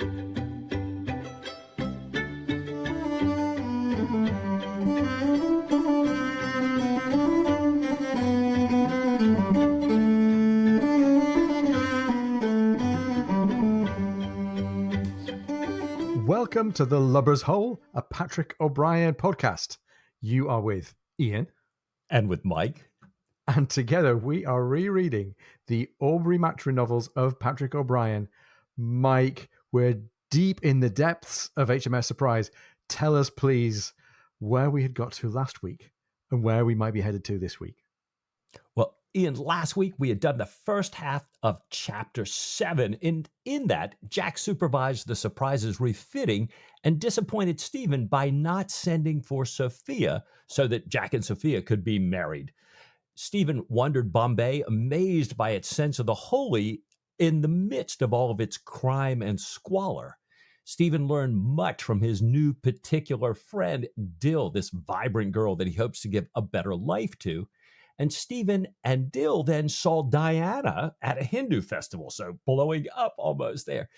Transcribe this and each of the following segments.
Welcome to The Lubber's Hole, a Patrick O'Brian podcast. You are with Ian. And with Mike. And together we are rereading the Aubrey Maturin novels of Patrick O'Brian. Mike, we're deep in the depths of HMS Surprise. Tell us, please, where we had got to last week and where we might be headed to this week. Well, Ian, last week we had done the first half of Chapter 7. And in that, Jack supervised the Surprise's refitting and disappointed Stephen by not sending for Sophia so that Jack and Sophia could be married. Stephen wandered Bombay, amazed by its sense of the holy in the midst of all of its crime and squalor. Stephen learned much from his new particular friend, Dil, this vibrant girl that he hopes to give a better life to. And Stephen and Dil then saw Diana at a Hindu festival, so blowing up almost there.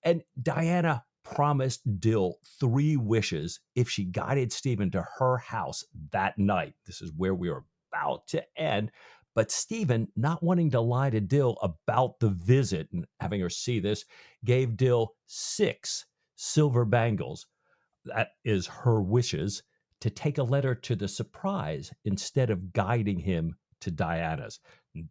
And Diana promised Dil 3 wishes if she guided Stephen to her house that night. This is where we are about to end. But Stephen, not wanting to lie to Dil about the visit and having her see this, gave Dil 6 silver bangles. That is her wishes, to take a letter to the Surprise instead of guiding him to Diana's.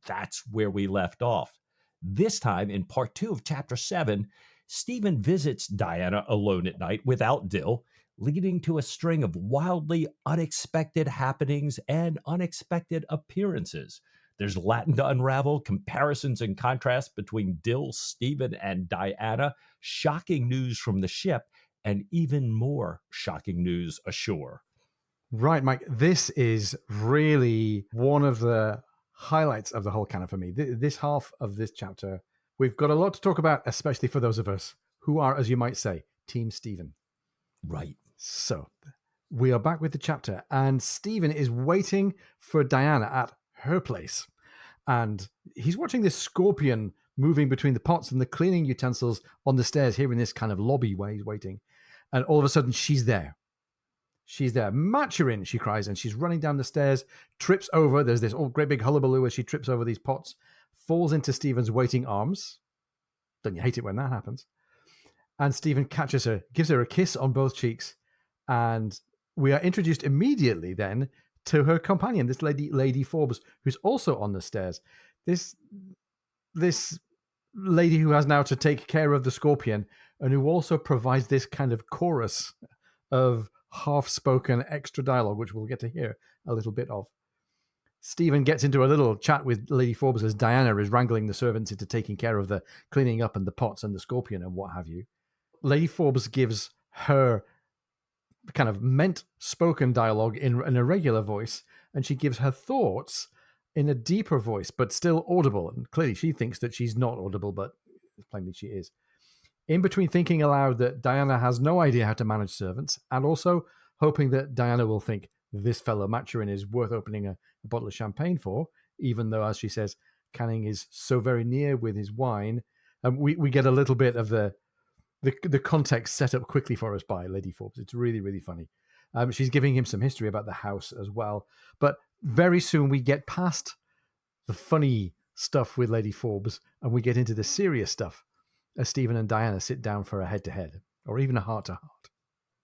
That's where we left off. This time, in part 2 of Chapter 7, Stephen visits Diana alone at night without Dil, leading to a string of wildly unexpected happenings and unexpected appearances. There's Latin to unravel, comparisons and contrasts between Dil, Stephen, and Diana, shocking news from the ship, and even more shocking news ashore. Right, Mike, this is really one of the highlights of the whole canon for me. This half of this chapter, we've got a lot to talk about, especially for those of us who are, as you might say, Team Stephen. Right. So we are back with the chapter, and Stephen is waiting for Diana at her place. And he's watching this scorpion moving between the pots and the cleaning utensils on the stairs here in this kind of lobby where he's waiting. And all of a sudden, she's there. She's there. Maturin, she cries, and she's running down the stairs, trips over. There's this great big hullabaloo as she trips over these pots, falls into Stephen's waiting arms. Don't you hate it when that happens? And Stephen catches her, gives her a kiss on both cheeks, and we are introduced immediately then to her companion, this Lady Forbes, who's also on the stairs. This lady who has now to take care of the scorpion, and who also provides this kind of chorus of half-spoken extra dialogue, which we'll get to hear a little bit of. Stephen gets into a little chat with Lady Forbes as Diana is wrangling the servants into taking care of the cleaning up and the pots and the scorpion and what have you. Lady Forbes gives her kind of meant spoken dialogue in a regular voice, and she gives her thoughts in a deeper voice, but still audible. And clearly she thinks that she's not audible, but plainly she is. In between thinking aloud that Diana has no idea how to manage servants, and also hoping that Diana will think this fellow Maturin is worth opening a bottle of champagne for, even though, as she says, Canning is so very near with his wine. We get a little bit of the context set up quickly for us by Lady Forbes. It's really, really funny. She's giving him some history about the house as well. But very soon we get past the funny stuff with Lady Forbes and we get into the serious stuff as Stephen and Diana sit down for a head-to-head or even a heart-to-heart.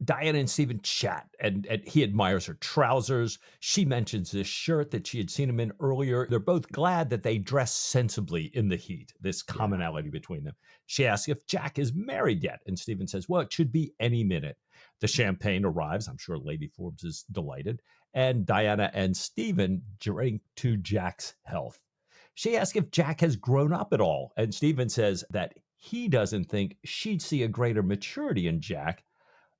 Diana and Stephen chat, and he admires her trousers. She mentions this shirt that she had seen him in earlier. They're both glad that they dress sensibly in the heat, this commonality between them. She asks if Jack is married yet, and Stephen says, well, it should be any minute. The champagne arrives. I'm sure Lady Forbes is delighted. And Diana and Stephen drink to Jack's health. She asks if Jack has grown up at all, and Stephen says that he doesn't think she'd see a greater maturity in Jack.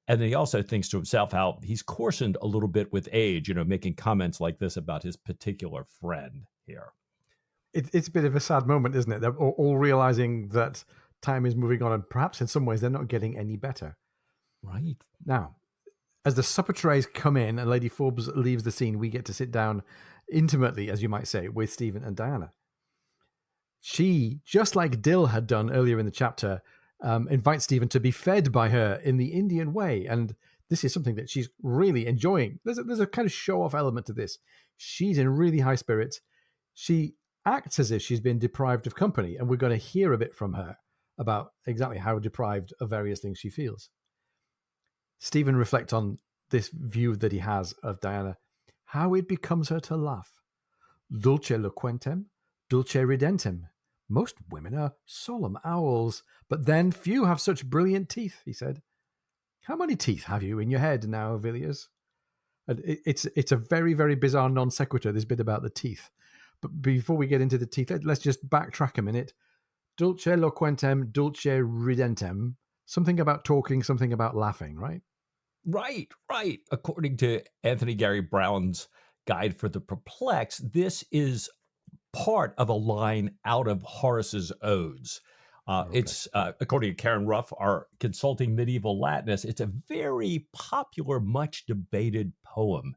And then he also thinks to himself how he's coarsened a little bit with age, making comments like this about his particular friend here. It's a bit of a sad moment, isn't it? They're all realizing that time is moving on, and perhaps in some ways they're not getting any better. Right. Now, as the supper trays come in and Lady Forbes leaves the scene, we get to sit down intimately, as you might say, with Stephen and Diana. She, just like Dil had done earlier in the chapter, invites Stephen to be fed by her in the Indian way. And this is something that she's really enjoying. There's a kind of show-off element to this. She's in really high spirits. She acts as if she's been deprived of company, and we're going to hear a bit from her about exactly how deprived of various things she feels. Stephen reflects on this view that he has of Diana, how it becomes her to laugh. Dulce loquentem, dulce ridentem. Most women are solemn owls, but then few have such brilliant teeth, he said. How many teeth have you in your head now, Villiers? And it's a very, very bizarre non sequitur, this bit about the teeth. But before we get into the teeth, let's just backtrack a minute. Dulce loquentem, dulce ridentem. Something about talking, something about laughing, right? Right, right. According to Anthony Gary Brown's Guide for the Perplexed, this is part of a line out of Horace's Odes. Okay. It's, according to Karen Ruff, our consulting medieval Latinist, it's a very popular, much debated poem.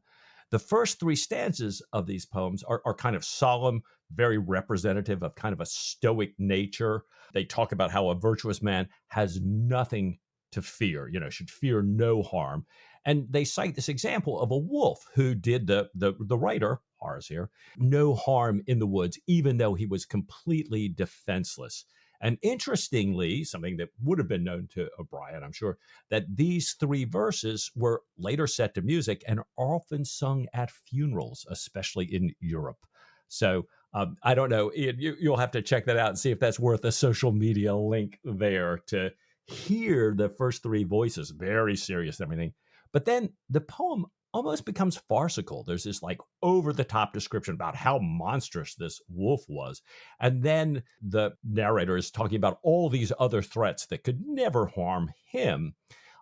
The first three stanzas of these poems are kind of solemn, very representative of kind of a stoic nature. They talk about how a virtuous man has nothing to fear, should fear no harm. And they cite this example of a wolf who did the writer, Horace here, no harm in the woods, even though he was completely defenseless. And interestingly, something that would have been known to O'Brien, I'm sure, that these three verses were later set to music and are often sung at funerals, especially in Europe. So I don't know, Ian, you'll have to check that out and see if that's worth a social media link there to hear the first three voices, very serious and everything. But then the poem almost becomes farcical. There's this like over the top description about how monstrous this wolf was. And then the narrator is talking about all these other threats that could never harm him.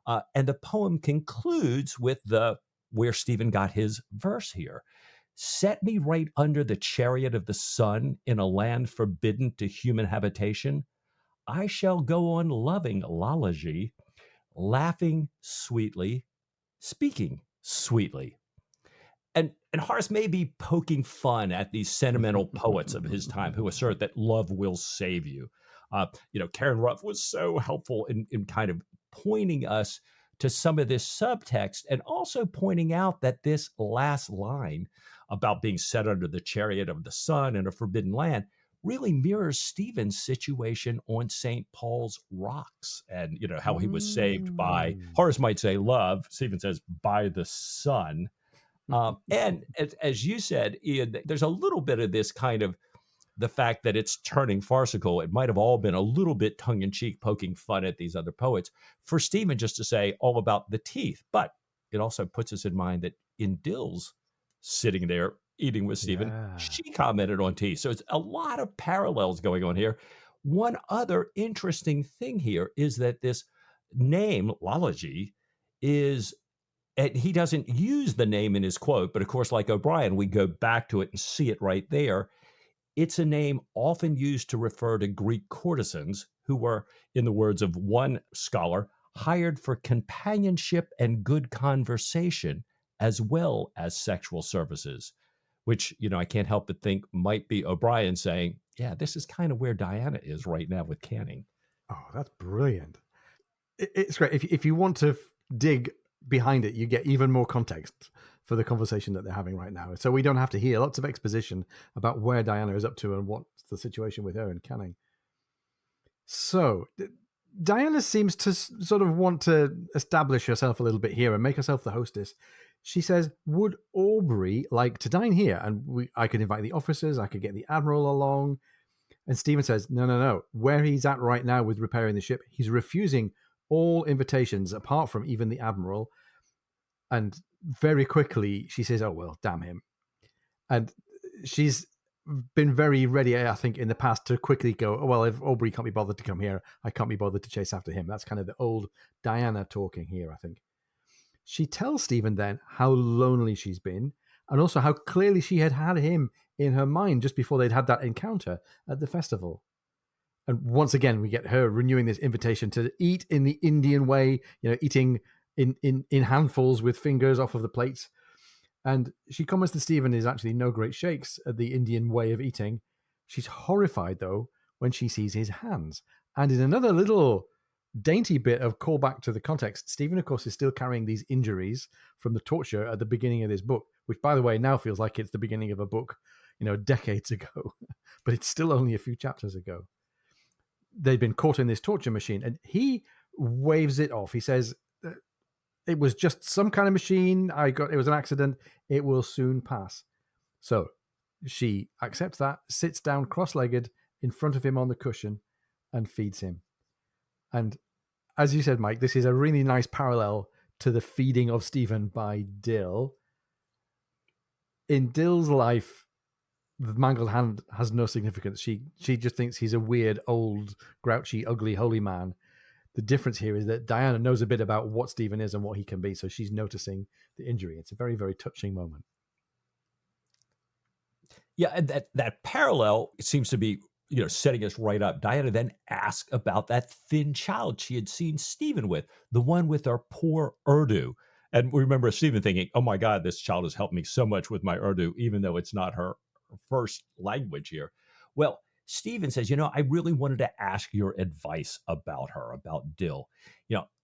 And the poem concludes with where Stephen got his verse here. Set me right under the chariot of the sun in a land forbidden to human habitation. I shall go on loving Lalage, laughing sweetly, speaking sweetly. And Horace may be poking fun at these sentimental poets of his time who assert that love will save you. Karen Ruff was so helpful in kind of pointing us to some of this subtext and also pointing out that this last line about being set under the chariot of the sun in a forbidden land really mirrors Stephen's situation on St. Paul's rocks and, how he was saved by, Horace might say love, Stephen says by the sun. And as you said, Ian, there's a little bit of this kind of the fact that it's turning farcical. It might have all been a little bit tongue-in-cheek, poking fun at these other poets for Stephen just to say all about the teeth. But it also puts us in mind that in Dil's sitting there eating with Stephen, she commented on teeth. So it's a lot of parallels going on here. One other interesting thing here is that this name, Lalage, is, and he doesn't use the name in his quote, but of course, like O'Brien, we go back to it and see it right there. It's a name often used to refer to Greek courtesans who were, in the words of one scholar, hired for companionship and good conversation, as well as sexual services, which, I can't help but think might be O'Brien saying, yeah, this is kind of where Diana is right now with Canning. Oh, that's brilliant. It's great. If you want to dig behind it, you get even more context for the conversation that they're having right now. So we don't have to hear lots of exposition about where Diana is up to and what's the situation with her and Canning. So Diana seems to sort of want to establish herself a little bit here and make herself the hostess. She says, would Aubrey like to dine here? And I could invite the officers, I could get the Admiral along. And Stephen says, no. Where he's at right now with repairing the ship, he's refusing all invitations apart from even the Admiral. And very quickly she says, oh, well, damn him. And she's been very ready, I think, in the past to quickly go, oh, well, if Aubrey can't be bothered to come here, I can't be bothered to chase after him. That's kind of the old Diana talking here, I think. She tells Stephen then how lonely she's been and also how clearly she had him in her mind just before they'd had that encounter at the festival. And once again, we get her renewing this invitation to eat in the Indian way, eating in handfuls with fingers off of the plates. And she comments that Stephen is actually no great shakes at the Indian way of eating. She's horrified, though, when she sees his hands. And in another little dainty bit of callback to the context. Stephen, of course, is still carrying these injuries from the torture at the beginning of this book, which, by the way, now feels like it's the beginning of a book, decades ago, but it's still only a few chapters ago. They've been caught in this torture machine, and he waves it off. He says, it was just some kind of machine. It was an accident. It will soon pass. So she accepts that, sits down cross-legged in front of him on the cushion, and feeds him. And as you said, Mike, this is a really nice parallel to the feeding of Stephen by Dil. In Dil's life, the mangled hand has no significance. She just thinks he's a weird, old, grouchy, ugly, holy man. The difference here is that Diana knows a bit about what Stephen is and what he can be, so she's noticing the injury. It's a very, very touching moment. Yeah, and that parallel seems to be, setting us right up. Diana then asked about that thin child she had seen Stephen with, the one with our poor Urdu. And we remember Stephen thinking, oh my God, this child has helped me so much with my Urdu, even though it's not her first language here. Well, Stephen says, I really wanted to ask your advice about her, about Dil.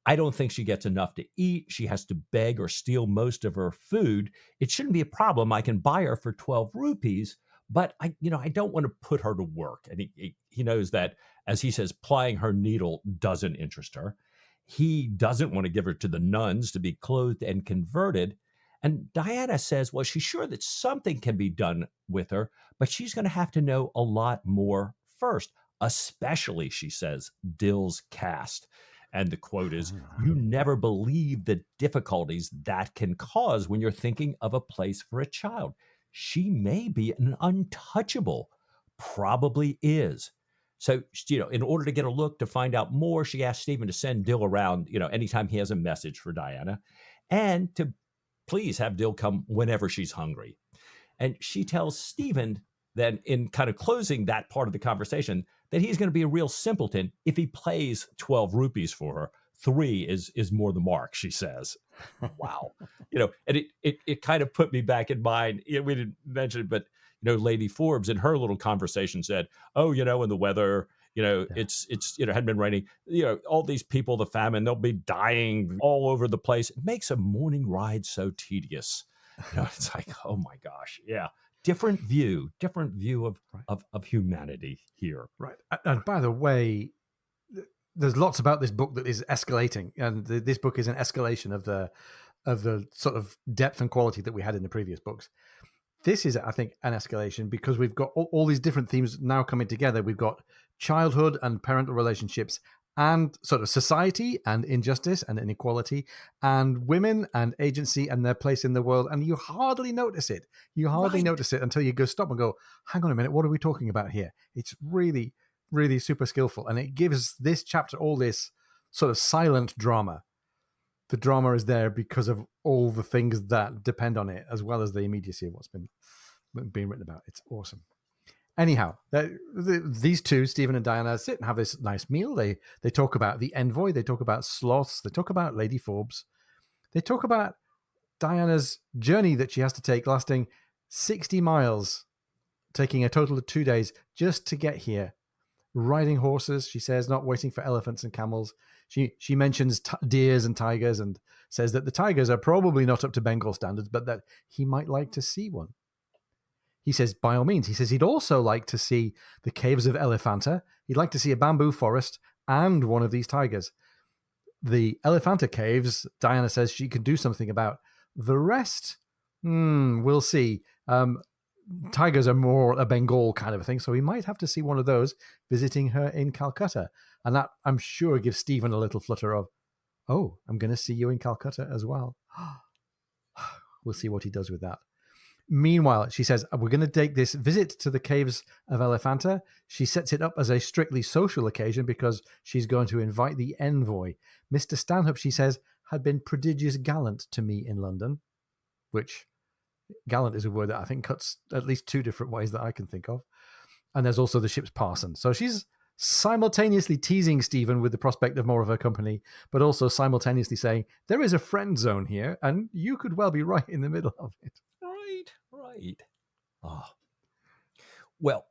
I don't think she gets enough to eat. She has to beg or steal most of her food. It shouldn't be a problem. I can buy her for 12 rupees, but I don't want to put her to work. And he knows that, as he says, plying her needle doesn't interest her. He doesn't want to give her to the nuns to be clothed and converted. And Diana says, well, she's sure that something can be done with her, but she's going to have to know a lot more first, especially, she says, Dil's caste. And the quote is, you never believe the difficulties that can cause when you're thinking of a place for a child. She may be an untouchable, probably is. So, in order to get a look to find out more, she asked Stephen to send Dil around, anytime he has a message for Diana, and to please have Dil come whenever she's hungry. And she tells Stephen then, in kind of closing that part of the conversation, that he's going to be a real simpleton if he plays 12 rupees for her. 3 is more the mark, she says. Wow. And it kind of put me back in mind. We didn't mention it, but, Lady Forbes in her little conversation said, oh, and the weather, it's hadn't been raining, all these people, the famine, they'll be dying all over the place. It makes a morning ride so tedious. It's like, oh my gosh. Yeah. Different view of humanity here. Right. And by the way, there's lots about this book that is escalating, and this book is an escalation of the sort of depth and quality that we had in the previous books. This is, I think, an escalation because we've got all these different themes now coming together. We've got childhood and parental relationships, and sort of society and injustice and inequality, and women and agency and their place in the world. And you hardly notice it. You hardly notice it until you go stop and go, hang on a minute, what are we talking about here? It's really, really super skillful. And it gives this chapter all this sort of silent drama. The drama is there because of all the things that depend on it, as well as the immediacy of what's been written about. It's awesome. Anyhow, these two, Stephen and Diana, sit and have this nice meal. They talk about the envoy. They talk about sloths. They talk about Lady Forbes. They talk about Diana's journey that she has to take, lasting 60 miles, taking a total of 2 days just to get here. Riding horses, she says, not waiting for elephants and camels. She mentions deers and tigers and says that the tigers are probably not up to Bengal standards, but that he might like to see one. He says, by all means. He says he'd also like to see the caves of Elephanta. He'd like to see a bamboo forest and one of these tigers. The Elephanta caves, Diana says she can do something about. The rest, we'll see. Tigers are more a Bengal kind of a thing, so we might have to see one of those visiting her in Calcutta. And that, I'm sure, gives Stephen a little flutter of, oh, I'm going to see you in Calcutta as well. We'll see what he does with that. Meanwhile, she says, we're going to take this visit to the caves of Elephanta. She sets it up as a strictly social occasion because she's going to invite the envoy. Mr. Stanhope, she says, had been prodigious gallant to me in London, which gallant is a word that I think cuts at least 2 different ways that I can think of. And there's also the ship's parson. So she's simultaneously teasing Stephen with the prospect of more of her company, but also simultaneously saying, there is a friend zone here, and you could well be right in the middle of it. Right. Oh. Well,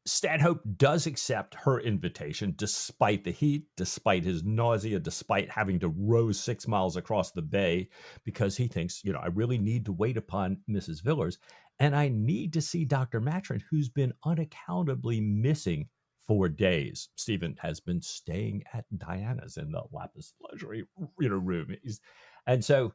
Stanhope does accept her invitation despite the heat, despite his nausea, despite having to row 6 miles across the bay, because he thinks, I really need to wait upon Mrs. Villars, and I need to see Dr. Matron, who's been unaccountably missing for days. Stephen has been staying at Diana's in the Lapis Luxury, room. And so,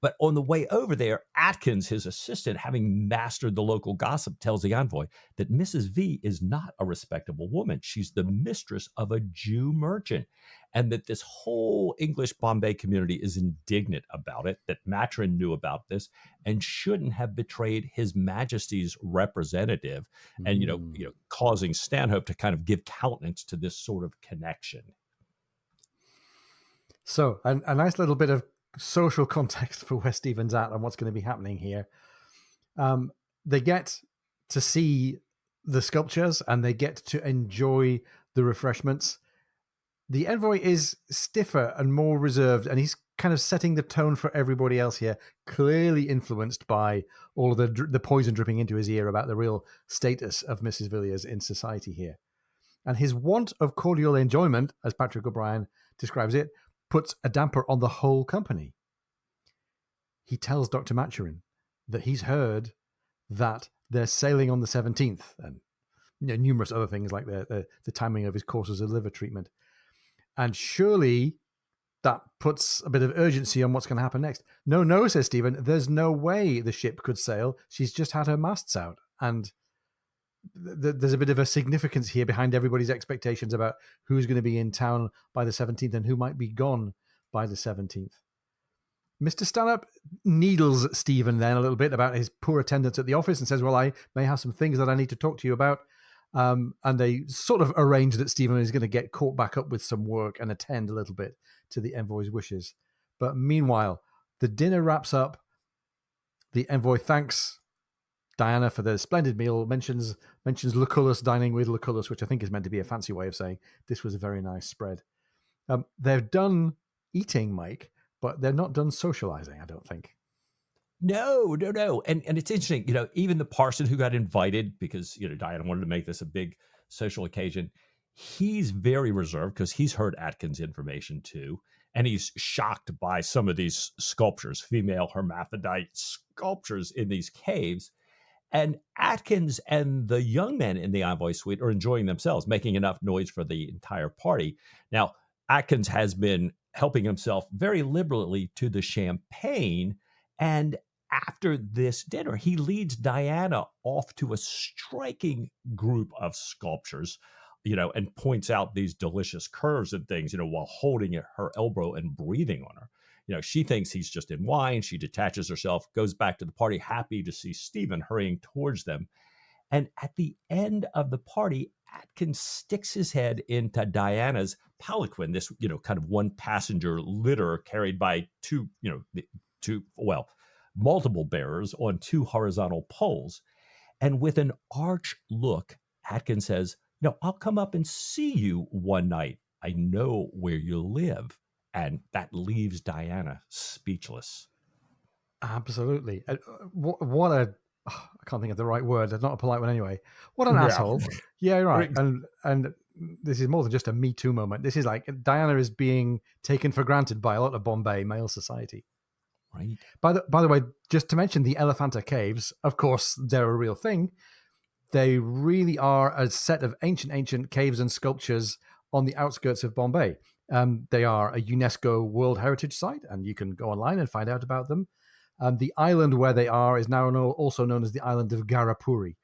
but on the way over there, Atkins, his assistant, having mastered the local gossip, tells the envoy that Mrs. V is not a respectable woman. She's the mistress of a Jew merchant, and that this whole English Bombay community is indignant about it, that Matron knew about this and shouldn't have betrayed His Majesty's representative, and causing Stanhope to kind of give countenance to this sort of connection. So a nice little bit of social context for where Stephen's at and what's going to be happening here. They get to see the sculptures and they get to enjoy the refreshments. The envoy is stiffer and more reserved, and he's kind of setting the tone for everybody else here, clearly influenced by all of the poison dripping into his ear about the real status of Mrs. Villiers in society here. And his want of cordial enjoyment, as Patrick O'Brien describes it, puts a damper on the whole company. He tells Dr. Maturin that he's heard that they're sailing on the 17th, and numerous other things like the timing of his courses of liver treatment. And surely that puts a bit of urgency on what's going to happen next. No, says Stephen, there's no way the ship could sail. She's just had her masts out. And there's a bit of a significance here behind everybody's expectations about who's going to be in town by the 17th and who might be gone by the 17th. Mr. Stanhope needles Stephen then a little bit about his poor attendance at the office and says, well, I may have some things that I need to talk to you about. And they sort of arrange that Stephen is going to get caught back up with some work and attend a little bit to the envoy's wishes. But meanwhile, the dinner wraps up. The envoy thanks Diana for the splendid meal, mentions Lucullus dining with Lucullus, which I think is meant to be a fancy way of saying this was a very nice spread. They're done eating, Mike, but they're not done socializing, I don't think. No. And it's interesting, even the parson who got invited, because, Diana wanted to make this a big social occasion, he's very reserved because he's heard Atkins' information too. And he's shocked by some of these sculptures, female hermaphrodite sculptures in these caves. And Atkins and the young men in the envoy suite are enjoying themselves, making enough noise for the entire party. Now, Atkins has been helping himself very liberally to the champagne. And after this dinner, he leads Diana off to a striking group of sculptures, and points out these delicious curves and things, while holding at her elbow and breathing on her. She thinks he's just in wine. She detaches herself, goes back to the party, happy to see Stephen hurrying towards them. And at the end of the party, Atkins sticks his head into Diana's palanquin, this, kind of one passenger litter carried by multiple bearers on two horizontal poles. And with an arch look, Atkins says, I'll come up and see you one night. I know where you live. And that leaves Diana speechless. Absolutely. What a... I can't think of the right word. It's not a polite one anyway. What an asshole. Yeah, right. And this is more than just a Me Too moment. This is like Diana is being taken for granted by a lot of Bombay male society. Right. By the way, just to mention the Elephanta Caves, of course, they're a real thing. They really are a set of ancient caves and sculptures on the outskirts of Bombay. They are a UNESCO World Heritage Site, and you can go online and find out about them. The island where they are is now also known as the island of Garapuri.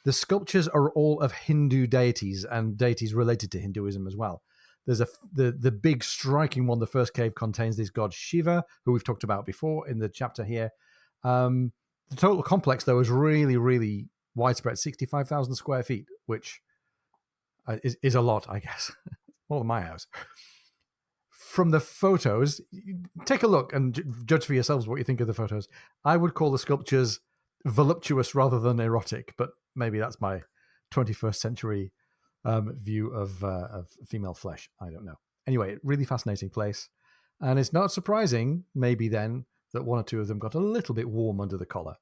The sculptures are all of Hindu deities and deities related to Hinduism as well. There's the big striking one. The first cave contains this god Shiva, who we've talked about before in the chapter here. The total complex, though, is really, really widespread, 65,000 square feet, which is a lot, I guess. More than my house. From the photos, take a look and judge for yourselves what you think of the photos. I would call the sculptures voluptuous rather than erotic, but maybe that's my 21st century view of female flesh. I don't know. Anyway, really fascinating place. And it's not surprising, maybe then, that one or two of them got a little bit warm under the collar.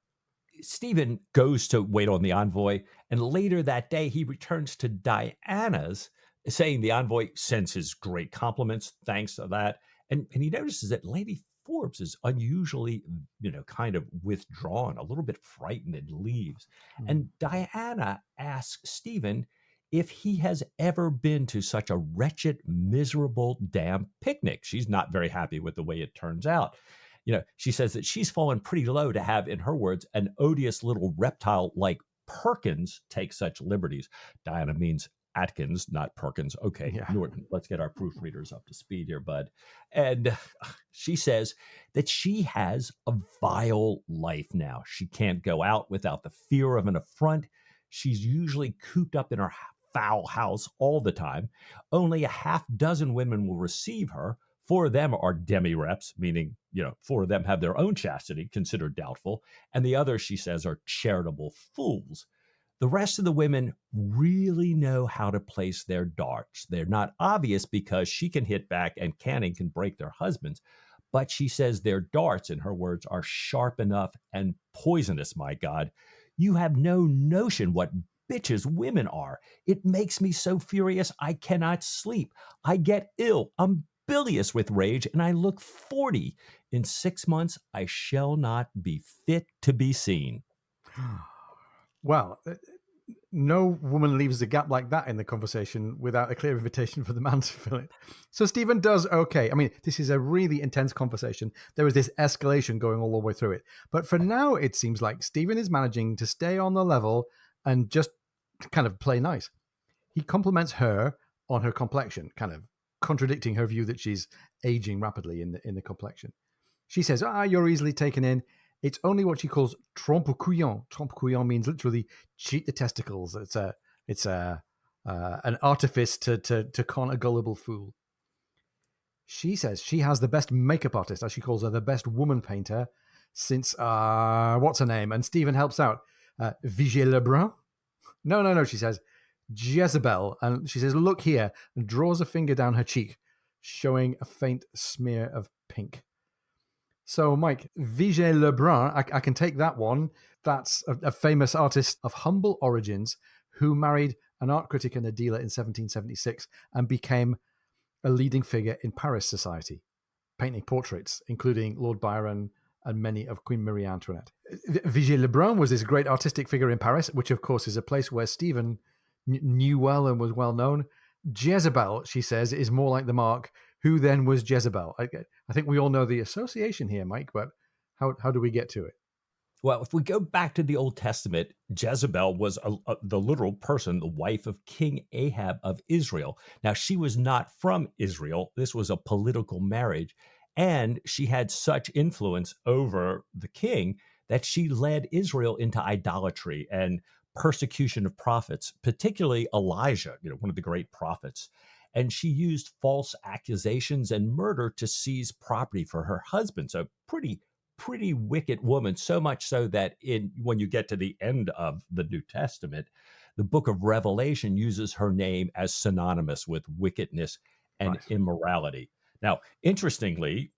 Stephen goes to wait on the envoy, and later that day he returns to Diana's, saying the envoy sends his great compliments, thanks to that. And he notices that Lady Forbes is unusually, kind of withdrawn, a little bit frightened, and leaves. And Diana asks Stephen if he has ever been to such a wretched, miserable, damn picnic. She's not very happy with the way it turns out. She says that she's fallen pretty low to have, in her words, an odious little reptile like Perkins take such liberties. Diana means Atkins, not Perkins. Okay, Yeah. Norton, let's get our proofreaders up to speed here, bud. And she says that she has a vile life now. She can't go out without the fear of an affront. She's usually cooped up in her foul house all the time. Only a half dozen women will receive her. Four of them are demi-reps, meaning, four of them have their own chastity, considered doubtful. And the others, she says, are charitable fools. The rest of the women really know how to place their darts. They're not obvious because she can hit back and Canning can break their husbands. But she says their darts, in her words, are sharp enough and poisonous, my God. You have no notion what bitches women are. It makes me so furious I cannot sleep. I get ill. I'm bilious with rage, and I look 40. In 6 months, I shall not be fit to be seen. Well, no woman leaves a gap like that in the conversation without a clear invitation for the man to fill it. So Stephen does okay. I mean, this is a really intense conversation. There is this escalation going all the way through it. But for now, it seems like Stephen is managing to stay on the level and just kind of play nice. He compliments her on her complexion, kind of contradicting her view that she's aging rapidly in the complexion. She says, you're easily taken in. It's only what she calls trompe couillon. Trompe couillon means literally cheat the testicles. It's an artifice to con a gullible fool. She says she has the best makeup artist, as she calls her, the best woman painter since what's her name? And Stephen helps out. Vigée Lebrun? No, she says Jezebel. And she says, look here, and draws a finger down her cheek, showing a faint smear of pink. So, Mike, Vigée Lebrun, I can take that one. That's a famous artist of humble origins who married an art critic and a dealer in 1776 and became a leading figure in Paris society, painting portraits, including Lord Byron and many of Queen Marie Antoinette. Vigée Lebrun was this great artistic figure in Paris, which, of course, is a place where Stephen knew well and was well known. Jezebel, she says, is more like the mark. Who then was Jezebel? I think we all know the association here, Mike, but how do we get to it? Well, if we go back to the Old Testament, Jezebel was the literal person, the wife of King Ahab of Israel. Now, she was not from Israel. This was a political marriage. And she had such influence over the king that she led Israel into idolatry and persecution of prophets, particularly Elijah, one of the great prophets. And she used false accusations and murder to seize property for her husband. So pretty wicked woman, so much so that when you get to the end of the New Testament, the book of Revelation uses her name as synonymous with wickedness and immorality. Now, interestingly,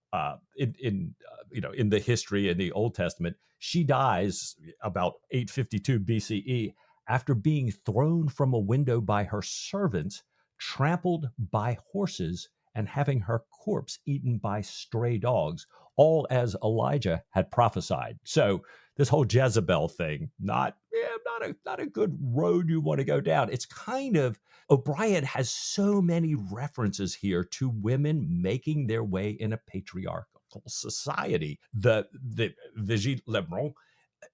in the history in the Old Testament, she dies about 852 BCE after being thrown from a window by her servants, trampled by horses, and having her corpse eaten by stray dogs, all as Elijah had prophesied. So this whole Jezebel thing, not a good road you want to go down. It's kind of, O'Brien has so many references here to women making their way in a patriarchal society. The Vigée Lebrun,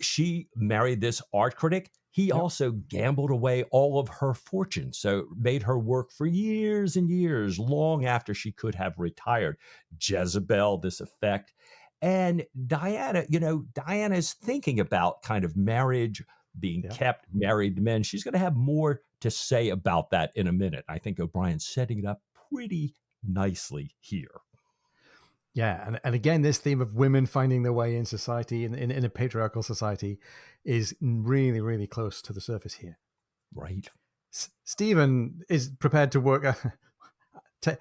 she married this art critic. He also gambled away all of her fortune, so made her work for years and years, long after she could have retired. Jezebel, this effect. And Diana's thinking about kind of marriage, being kept, married men. She's going to have more to say about that in a minute. I think O'Brien's setting it up pretty nicely here. Yeah, and again, this theme of women finding their way in society, in a patriarchal society, is really, really close to the surface here. Right. Stephen is prepared to work,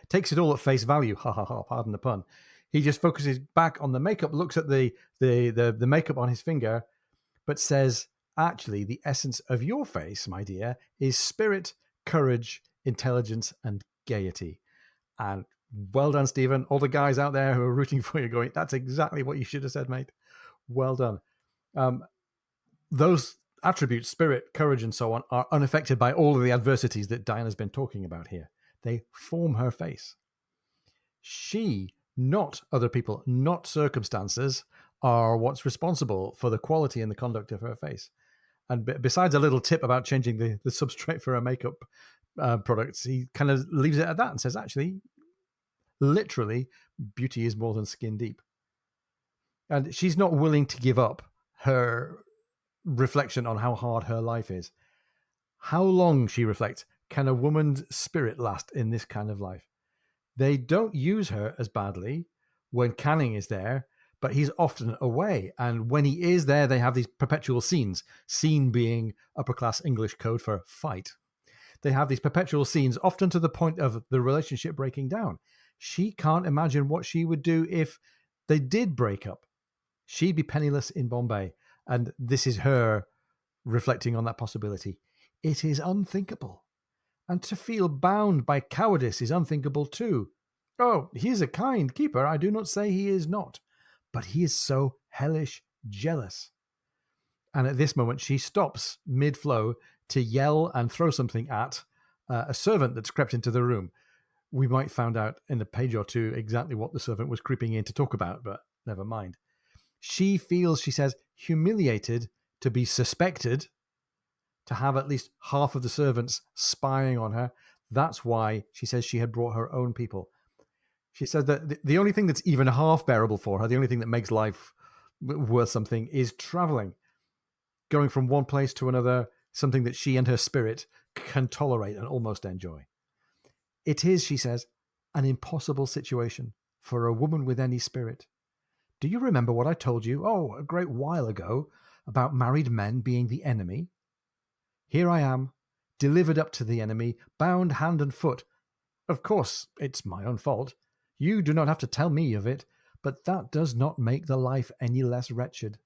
takes it all at face value, pardon the pun. He just focuses back on the makeup, looks at the makeup on his finger, but says, actually, the essence of your face, my dear, is spirit, courage, intelligence, and gaiety. And well done, Stephen. All the guys out there who are rooting for you going, that's exactly what you should have said, mate. Well done. Those attributes, spirit, courage, and so on, are unaffected by all of the adversities that Diana's been talking about here. They form her face. She, not other people, not circumstances, are what's responsible for the quality and the conduct of her face. And besides a little tip about changing the substrate for her makeup products, he kind of leaves it at that and says, actually, literally, beauty is more than skin deep. And she's not willing to give up her reflection on how hard her life is. How long, she reflects, can a woman's spirit last in this kind of life? They don't use her as badly when Canning is there, but he's often away. And when he is there, they have these perpetual scenes, scene being upper-class English code for fight. They have these perpetual scenes, often to the point of the relationship breaking down. She can't imagine what she would do if they did break up. She'd be penniless in Bombay. And this is her reflecting on that possibility. It is unthinkable. And to feel bound by cowardice is unthinkable too. Oh, he is a kind keeper, I do not say he is not, but he is so hellish jealous. And at this moment, she stops mid-flow to yell and throw something at a servant that's crept into the room. We might find out in a page or two exactly what the servant was creeping in to talk about, but never mind. She feels, she says, humiliated to be suspected, to have at least half of the servants spying on her. That's why she says she had brought her own people. She says that the only thing that's even half bearable for her, the only thing that makes life worth something, is traveling. Going from one place to another, something that she and her spirit can tolerate and almost enjoy. It is, she says, an impossible situation for a woman with any spirit. Do you remember what I told you, a great while ago, about married men being the enemy? Here I am, delivered up to the enemy, bound hand and foot. Of course, it's my own fault. You do not have to tell me of it, but that does not make the life any less wretched.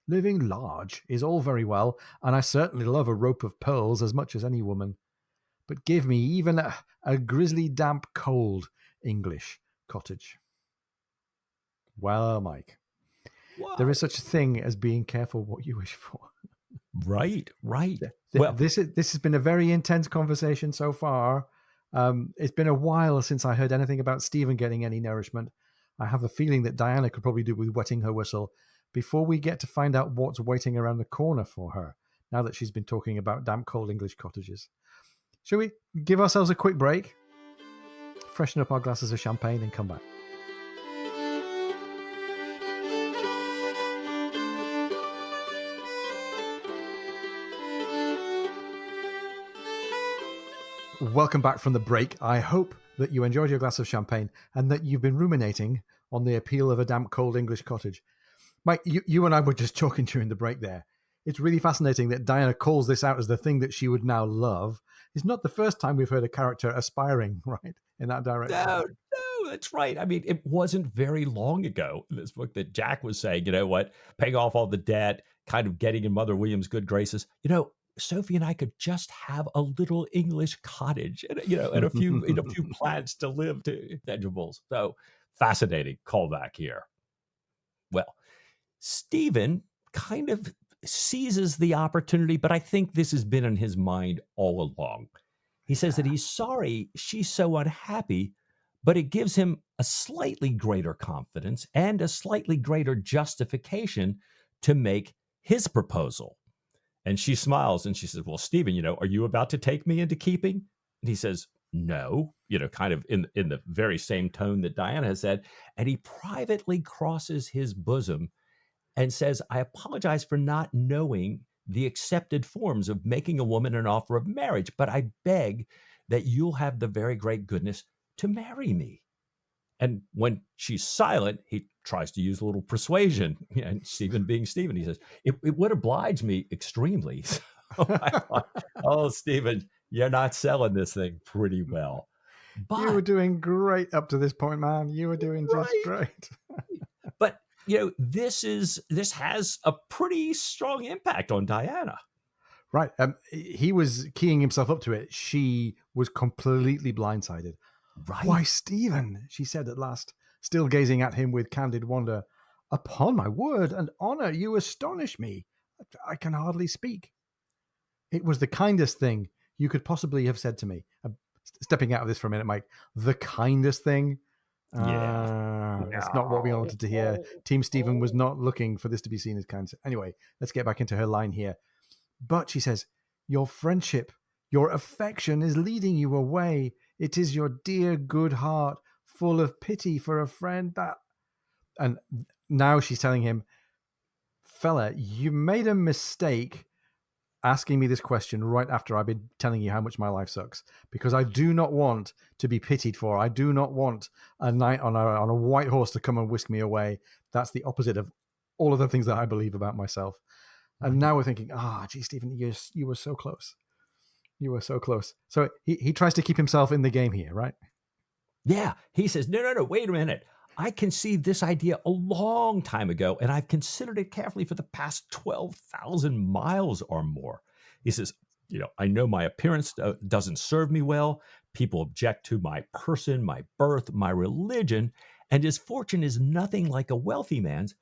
Living large is all very well, and I certainly love a rope of pearls as much as any woman. But give me even a grizzly, damp, cold English cottage. Well, Mike, wow. There is such a thing as being careful what you wish for. Right. Well, this has been a very intense conversation so far. It's been a while since I heard anything about Stephen getting any nourishment. I have a feeling that Diana could probably do with wetting her whistle before we get to find out what's waiting around the corner for her, now that she's been talking about damp, cold English cottages. Shall we give ourselves a quick break, freshen up our glasses of champagne, and come back? Welcome back from the break. I hope that you enjoyed your glass of champagne and that you've been ruminating on the appeal of a damp, cold English cottage. Mike, you and I were just talking during the break there. It's really fascinating that Diana calls this out as the thing that she would now love. It's not the first time we've heard a character aspiring, right, in that direction. No, that's right. I mean, it wasn't very long ago in this book that Jack was saying, you know what, paying off all the debt, kind of getting in Mother William's good graces. Sophie and I could just have a little English cottage, and a few plants to live to vegetables. So fascinating callback here. Well, Stephen kind of seizes the opportunity, but I think this has been in his mind all along. He says that he's sorry she's so unhappy, but it gives him a slightly greater confidence and a slightly greater justification to make his proposal. And she smiles and she says, well, Stephen, are you about to take me into keeping? And he says, no, kind of in the very same tone that Diana has said. And he privately crosses his bosom and says, I apologize for not knowing the accepted forms of making a woman an offer of marriage, but I beg that you'll have the very great goodness to marry me. And when she's silent, he tries to use a little persuasion. And Stephen being Stephen, he says, it would oblige me extremely. So I thought, oh, Stephen, you're not selling this thing pretty well. But you were doing great up to this point, man. You were doing just great. But this has a pretty strong impact on Diana. Right. He was keying himself up to it. She was completely blindsided. Why, Right. Stephen, she said at last, still gazing at him with candid wonder. Upon my word and honor, you astonish me. I can hardly speak. It was the kindest thing you could possibly have said to me. Stepping out of this for a minute, Mike. The kindest thing? Yeah. That's not what we wanted to hear. Team Stephen was not looking for this to be seen as kind. Anyway, let's get back into her line here. But, she says, your friendship, your affection is leading you away. It is your dear good heart, full of pity for a friend that... And now she's telling him, fella, you made a mistake asking me this question right after I've been telling you how much my life sucks, because I do not want to be pitied for. I do not want a knight on a white horse to come and whisk me away. That's the opposite of all of the things that I believe about myself. And now we're thinking, gee, Stephen, you were so close. You were so close. So he tries to keep himself in the game here, right? Yeah. He says, no, wait a minute. I conceived this idea a long time ago, and I've considered it carefully for the past 12,000 miles or more. He says, I know my appearance doesn't serve me well. People object to my person, my birth, my religion, and his fortune is nothing like a wealthy man's,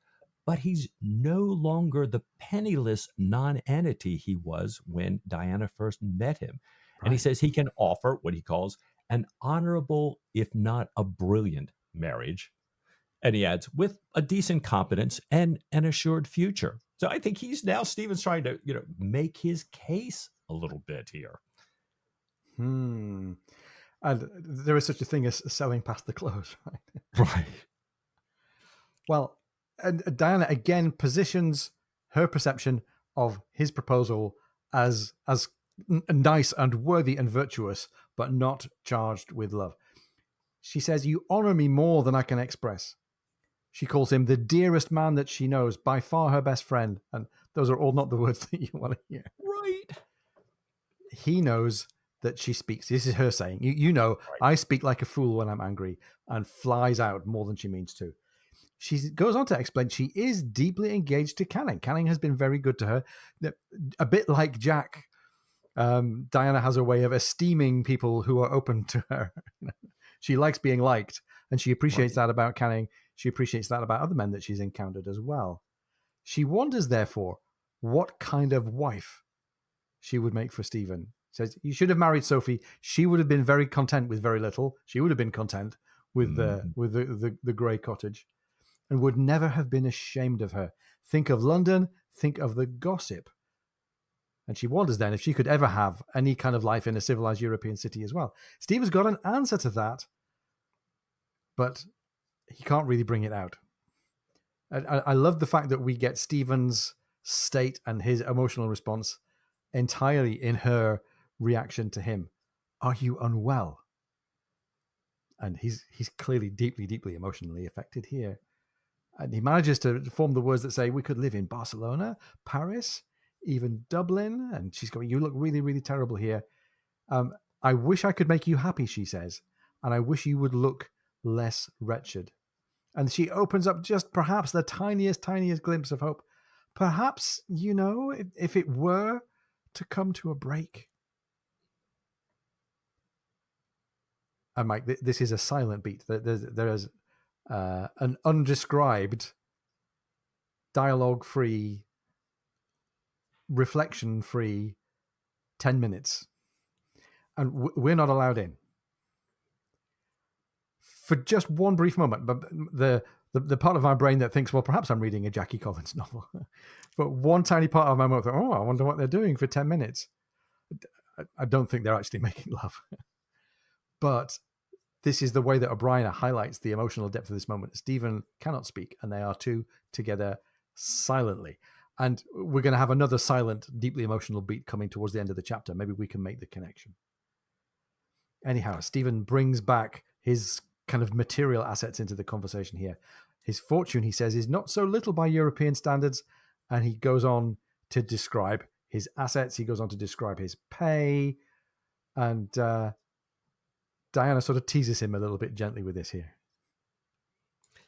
but he's no longer the penniless nonentity he was when Diana first met him. And he Right. says he can offer what he calls an honorable, if not a brilliant, marriage. And he adds, with a decent competence and an assured future. So I think Stephen's trying to, make his case a little bit here. And there is such a thing as selling past the close, right? Right. Well, and Diana again positions her perception of his proposal as nice and worthy and virtuous, but not charged with love. She says, you honor me more than I can express. She calls him the dearest man that she knows, by far her best friend. And those are all not the words that you want to hear. Right. He knows that she speaks. This is her saying, you know, Right. I speak like a fool when I'm angry, and flies out more than she means to. She goes on to explain she is deeply engaged to Canning. Canning has been very good to her. A bit like Jack, Diana has a way of esteeming people who are open to her. She likes being liked, and she appreciates that about Canning. She appreciates that about other men that she's encountered as well. She wonders, therefore, what kind of wife she would make for Stephen. Says, you should have married Sophie. She would have been very content with very little. She would have been content with the grey cottage, and would never have been ashamed of her. Think of London, think of the gossip. And she wonders then if she could ever have any kind of life in a civilized European city as well. Stephen's got an answer to that, but he can't really bring it out. I love the fact that we get Stephen's state and his emotional response entirely in her reaction to him. Are you unwell? And he's clearly deeply, deeply emotionally affected here. And he manages to form the words that say, we could live in Barcelona, Paris, even Dublin. And she's going, you look really, really terrible here. I wish I could make you happy, she says. And I wish you would look less wretched. And she opens up just perhaps the tiniest, tiniest glimpse of hope. Perhaps, if it were to come to a break. And Mike, this is a silent beat. There's an undescribed, dialogue-free, reflection-free 10 minutes. And we're not allowed in. For just one brief moment, but the part of my brain that thinks, well, perhaps I'm reading a Jackie Collins novel. But one tiny part of my mind thought, I wonder what they're doing for 10 minutes. I don't think they're actually making love. But this is the way that O'Brien highlights the emotional depth of this moment. Stephen cannot speak, and they are two together silently. And we're going to have another silent, deeply emotional beat coming towards the end of the chapter. Maybe we can make the connection. Anyhow, Stephen brings back his kind of material assets into the conversation here. His fortune, he says, is not so little by European standards. And he goes on to describe his assets. He goes on to describe his pay. And Diana sort of teases him a little bit gently with this here.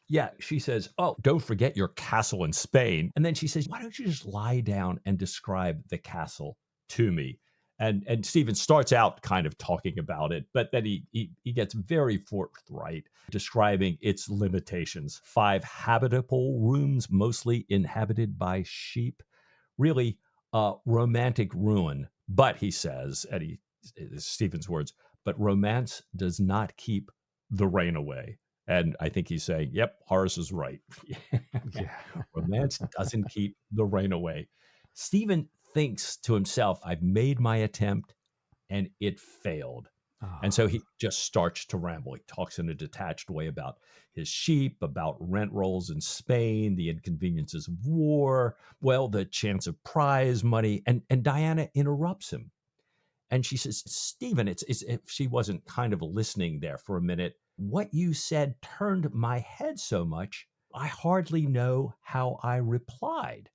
Yeah, she says, "Oh, don't forget your castle in Spain." And then she says, "Why don't you just lie down and describe the castle to me?" And Stephen starts out kind of talking about it, but then he gets very forthright, describing its limitations. 5 habitable rooms, mostly inhabited by sheep. Really a romantic ruin. But he says, and Stephen's words, but romance does not keep the rain away. And I think he's saying, yep, Horace is right. Yeah. Romance doesn't keep the rain away. Stephen thinks to himself, I've made my attempt and it failed. And so Ah, he just starts to ramble. He talks in a detached way about his sheep, about rent rolls in Spain, the inconveniences of war, well, the chance of prize money. And Diana interrupts him. And she says, Stephen, it's if she wasn't kind of listening there for a minute, what you said turned my head so much, I hardly know how I replied.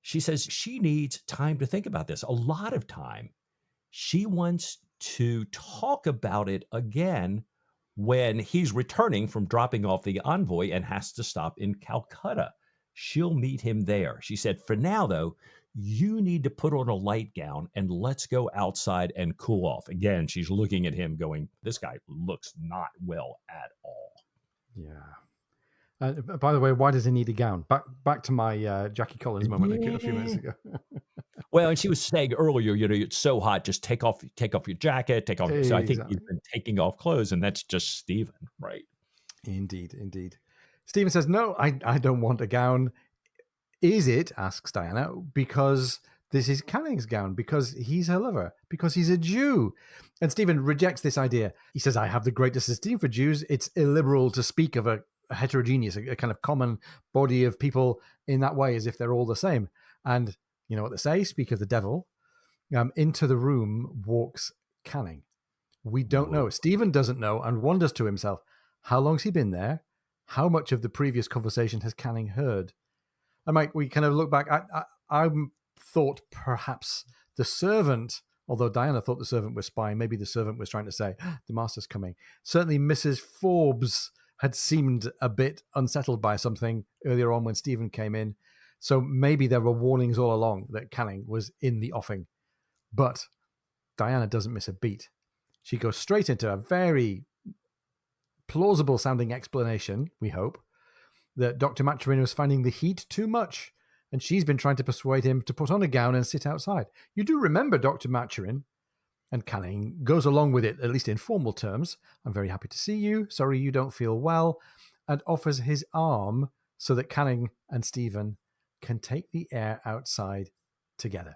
She says she needs time to think about this, a lot of time. She wants to talk about it again when he's returning from dropping off the envoy and has to stop in Calcutta. She'll meet him there. She said, for now, though, you need to put on a light gown and let's go outside and cool off. Again, she's looking at him going, this guy looks not well at all. yeah. By the way, why does he need a gown? Back to my Jackie Collins moment a few minutes Yeah. ago. Well, and she was saying earlier, it's so hot, just take off your jacket, take off. So I think he's Exactly. been taking off clothes, and that's just Stephen, right? Indeed, indeed. Stephen says, "No, I don't want a gown. Is it?" asks Diana, "because this is Canning's gown, because he's her lover, because he's a Jew." And Stephen rejects this idea. He says, "I have the greatest esteem for Jews. It's illiberal to speak of a heterogeneous, a kind of common body of people in that way, as if they're all the same." And you know what they say? Speak of the devil. Into the room walks Canning. We don't Whoa. know. Stephen doesn't know and wonders to himself, how long's he been there? How much of the previous conversation has Canning heard? And Mike, we kind of look back. I thought perhaps the servant, although Diana thought the servant was spying, maybe the servant was trying to say, the master's coming. Certainly Mrs. Forbes had seemed a bit unsettled by something earlier on when Stephen came in. So maybe there were warnings all along that Canning was in the offing. But Diana doesn't miss a beat. She goes straight into a very plausible sounding explanation, we hope, that Dr. Maturin was finding the heat too much, and she's been trying to persuade him to put on a gown and sit outside. You do remember Dr. Maturin? And Canning goes along with it, at least in formal terms. I'm very happy to see you. Sorry you don't feel well. And offers his arm so that Canning and Stephen can take the air outside together.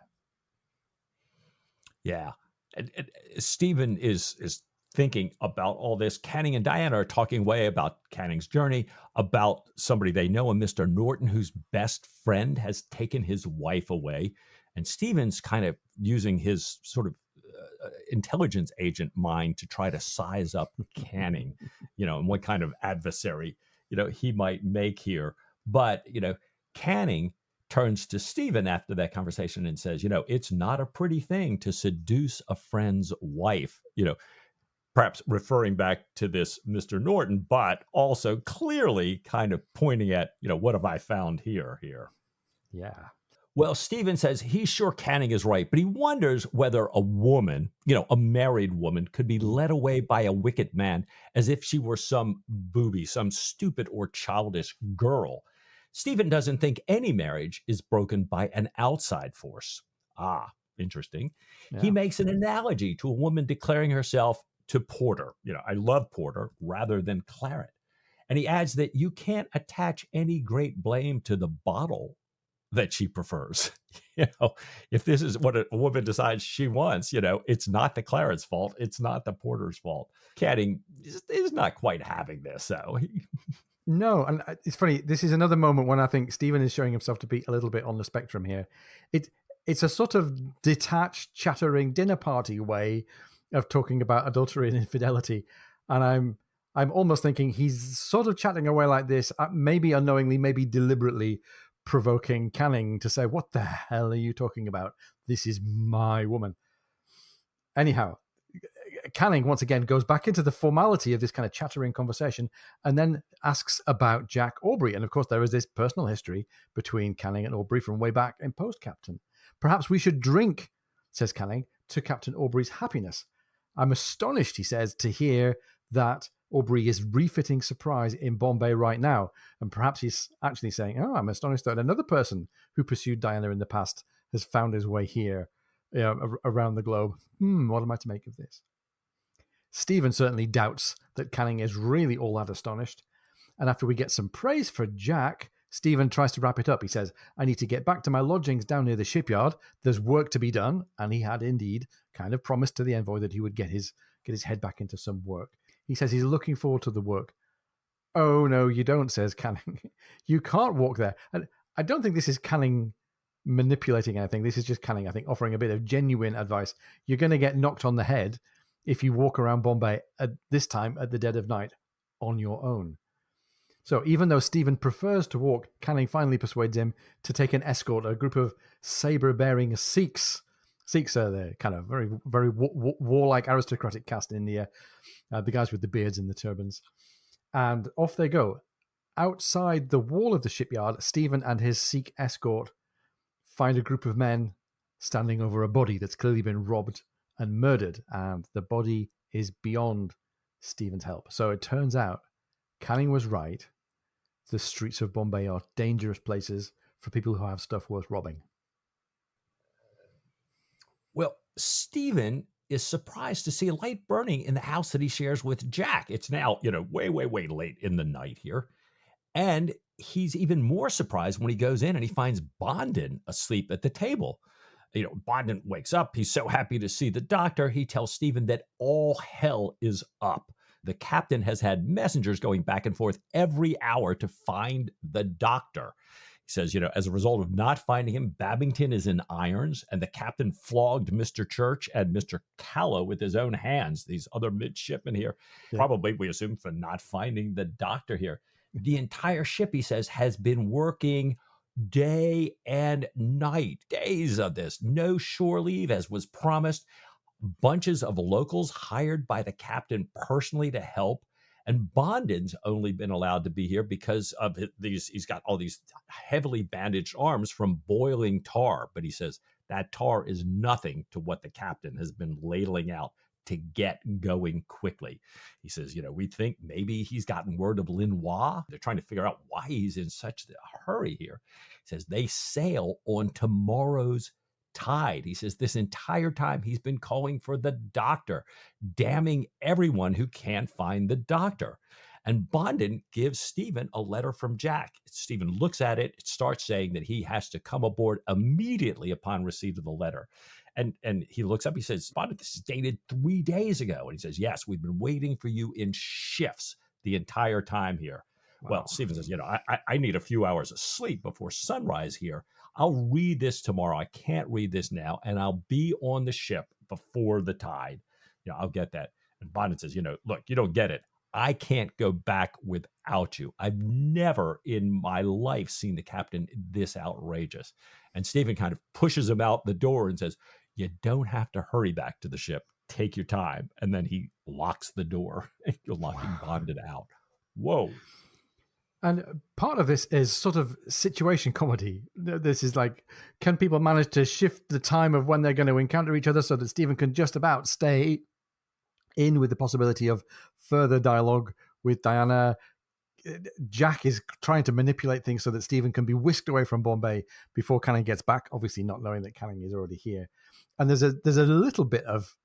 Yeah. And Stephen is thinking about all this. Canning and Diana are talking away about Canning's journey, about somebody they know, a Mr. Norton, whose best friend has taken his wife away. And Stephen's kind of using his sort of intelligence agent mind to try to size up Canning, and what kind of adversary, he might make here. But, Canning turns to Stephen after that conversation and says, it's not a pretty thing to seduce a friend's wife, perhaps referring back to this Mr. Norton, but also clearly kind of pointing at, what have I found here? Yeah. Well, Stephen says he's sure Canning is right, but he wonders whether a woman, a married woman, could be led away by a wicked man as if she were some booby, some stupid or childish girl. Stephen doesn't think any marriage is broken by an outside force. Ah, interesting. He Yeah. makes an analogy to a woman declaring herself to Porter. I love Porter rather than claret. And he adds that you can't attach any great blame to the bottle that she prefers. If this is what a woman decides she wants, it's not the claret's fault. It's not the porter's fault. Canning is not quite having this. So No, and it's funny. This is another moment when I think Stephen is showing himself to be a little bit on the spectrum here. It's a sort of detached, chattering dinner party way of talking about adultery and infidelity, and I'm almost thinking he's sort of chatting away like this, maybe unknowingly, maybe deliberately provoking Canning to say, "What the hell are you talking about? This is my woman." Anyhow, Canning, once again, goes back into the formality of this kind of chattering conversation and then asks about Jack Aubrey. And of course, there is this personal history between Canning and Aubrey from way back in Post Captain. Perhaps we should drink, says Canning, to Captain Aubrey's happiness. I'm astonished, he says, to hear that Aubrey is refitting Surprise in Bombay right now. And perhaps he's actually saying, oh, I'm astonished that another person who pursued Diana in the past has found his way here, around the globe. What am I to make of this? Stephen certainly doubts that Canning is really all that astonished. And after we get some praise for Jack, Stephen tries to wrap it up. He says, I need to get back to my lodgings down near the shipyard. There's work to be done. And he had indeed kind of promised to the envoy that he would get his head back into some work. He says he's looking forward to the work. Oh, no, you don't, says Canning. You can't walk there. And I don't think this is Canning manipulating anything. This is just Canning, I think, offering a bit of genuine advice. You're going to get knocked on the head if you walk around Bombay at this time at the dead of night on your own. So even though Stephen prefers to walk, Canning finally persuades him to take an escort, a group of saber-bearing Sikhs. Sikhs are the kind of very, very warlike aristocratic caste in India, the guys with the beards and the turbans. And off they go. Outside the wall of the shipyard, Stephen and his Sikh escort find a group of men standing over a body that's clearly been robbed and murdered, and the body is beyond Stephen's help. So it turns out Canning was right. The streets of Bombay are dangerous places for people who have stuff worth robbing. Well, Stephen is surprised to see a light burning in the house that he shares with Jack. It's now, way, way, way late in the night here. And he's even more surprised when he goes in and he finds Bondin asleep at the table. Bondin wakes up. He's so happy to see the doctor. He tells Stephen that all hell is up. The captain has had messengers going back and forth every hour to find the doctor. He says, as a result of not finding him, Babington is in irons, and the captain flogged Mr. Church and Mr. Callow with his own hands, these other midshipmen here, probably, we assume, for not finding the doctor here. The entire ship, he says, has been working day and night, days of this. No shore leave, as was promised. Bunches of locals hired by the captain personally to help. And Bondin's only been allowed to be here because of these. He's got all these heavily bandaged arms from boiling tar. But he says that tar is nothing to what the captain has been ladling out to get going quickly. He says, we think maybe he's gotten word of Linois. They're trying to figure out why he's in such a hurry here. He says they sail on tomorrow's tide. He says this entire time he's been calling for the doctor, damning everyone who can't find the doctor. And Bondin gives Stephen a letter from Jack. Stephen looks at it. It starts saying that he has to come aboard immediately upon receipt of the letter. And he looks up, he says, Bondin, this is dated 3 days ago. And he says, yes, we've been waiting for you in shifts the entire time here. Wow. Well, Stephen says, I need a few hours of sleep before sunrise here. I'll read this tomorrow. I can't read this now. And I'll be on the ship before the tide. I'll get that. And Bondin says, look, you don't get it. I can't go back without you. I've never in my life seen the captain this outrageous. And Stephen kind of pushes him out the door and says, you don't have to hurry back to the ship. Take your time. And then he locks the door, locking Bondin out. Whoa. And part of this is sort of situation comedy. This is like, can people manage to shift the time of when they're going to encounter each other so that Stephen can just about stay in with the possibility of further dialogue with Diana? Jack is trying to manipulate things so that Stephen can be whisked away from Bombay before Canning gets back, obviously not knowing that Canning is already here. And there's a little bit of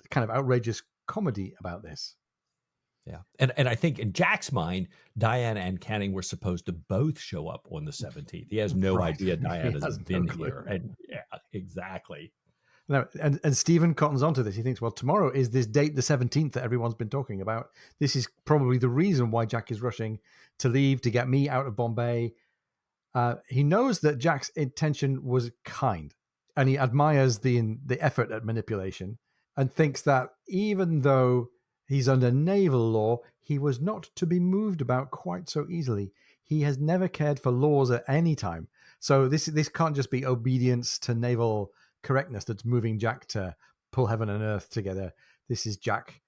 kind of outrageous comedy about this. Yeah. And I think in Jack's mind, Diana and Canning were supposed to both show up on the 17th. He has no idea Diana has been here. And yeah, exactly. No, and Stephen cottons onto this. He thinks, well, tomorrow is this date, the 17th, that everyone's been talking about. This is probably the reason why Jack is rushing to leave, to get me out of Bombay. He knows that Jack's intention was kind, and he admires the effort at manipulation, and thinks that even though he's under naval law, he was not to be moved about quite so easily. He has never cared for laws at any time. So this can't just be obedience to naval correctness that's moving Jack to pull heaven and earth together This is Jack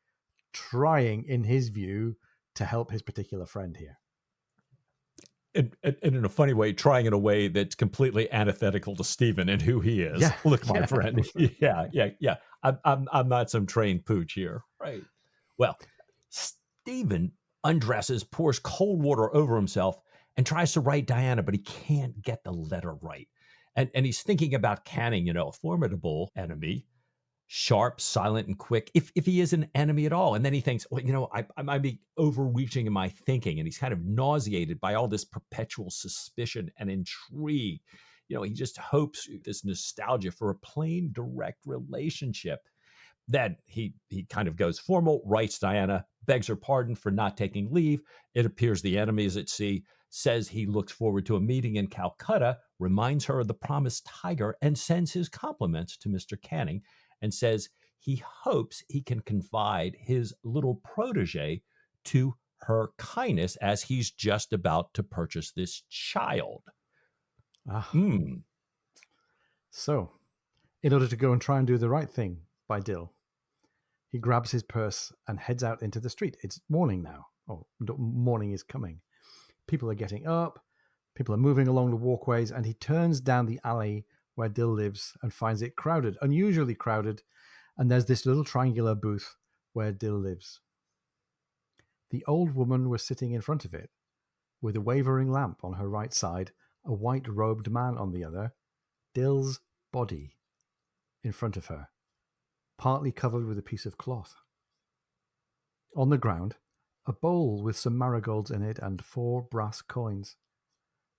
trying, in his view, to help his particular friend here. And in a funny way, trying in a way that's completely antithetical to Stephen and who he is. Yeah, Look, my yeah. friend. Yeah. I'm not some trained pooch here. Right. Well, Stephen undresses, pours cold water over himself, and tries to write Diana, but he can't get the letter right. And he's thinking about Canning, a formidable enemy, sharp, silent, and quick, if he is an enemy at all. And then he thinks, well, I might be overreaching in my thinking. And he's kind of nauseated by all this perpetual suspicion and intrigue. He just hopes this nostalgia for a plain, direct relationship. Then he kind of goes formal, writes Diana, begs her pardon for not taking leave. It appears the enemy is at sea, says he looks forward to a meeting in Calcutta, reminds her of the promised tiger, and sends his compliments to Mr. Canning, and says he hopes he can confide his little protege to her kindness as he's just about to purchase this child. So, in order to go and try and do the right thing by Dil, he grabs his purse and heads out into the street. It's morning now. Morning is coming. People are getting up. People are moving along the walkways, and he turns down the alley where Dil lives and finds it crowded, unusually crowded, and there's this little triangular booth where Dil lives. The old woman was sitting in front of it, with a wavering lamp on her right side, a white-robed man on the other, Dil's body in front of her, partly covered with a piece of cloth. On the ground, a bowl with some marigolds in it and 4 brass coins.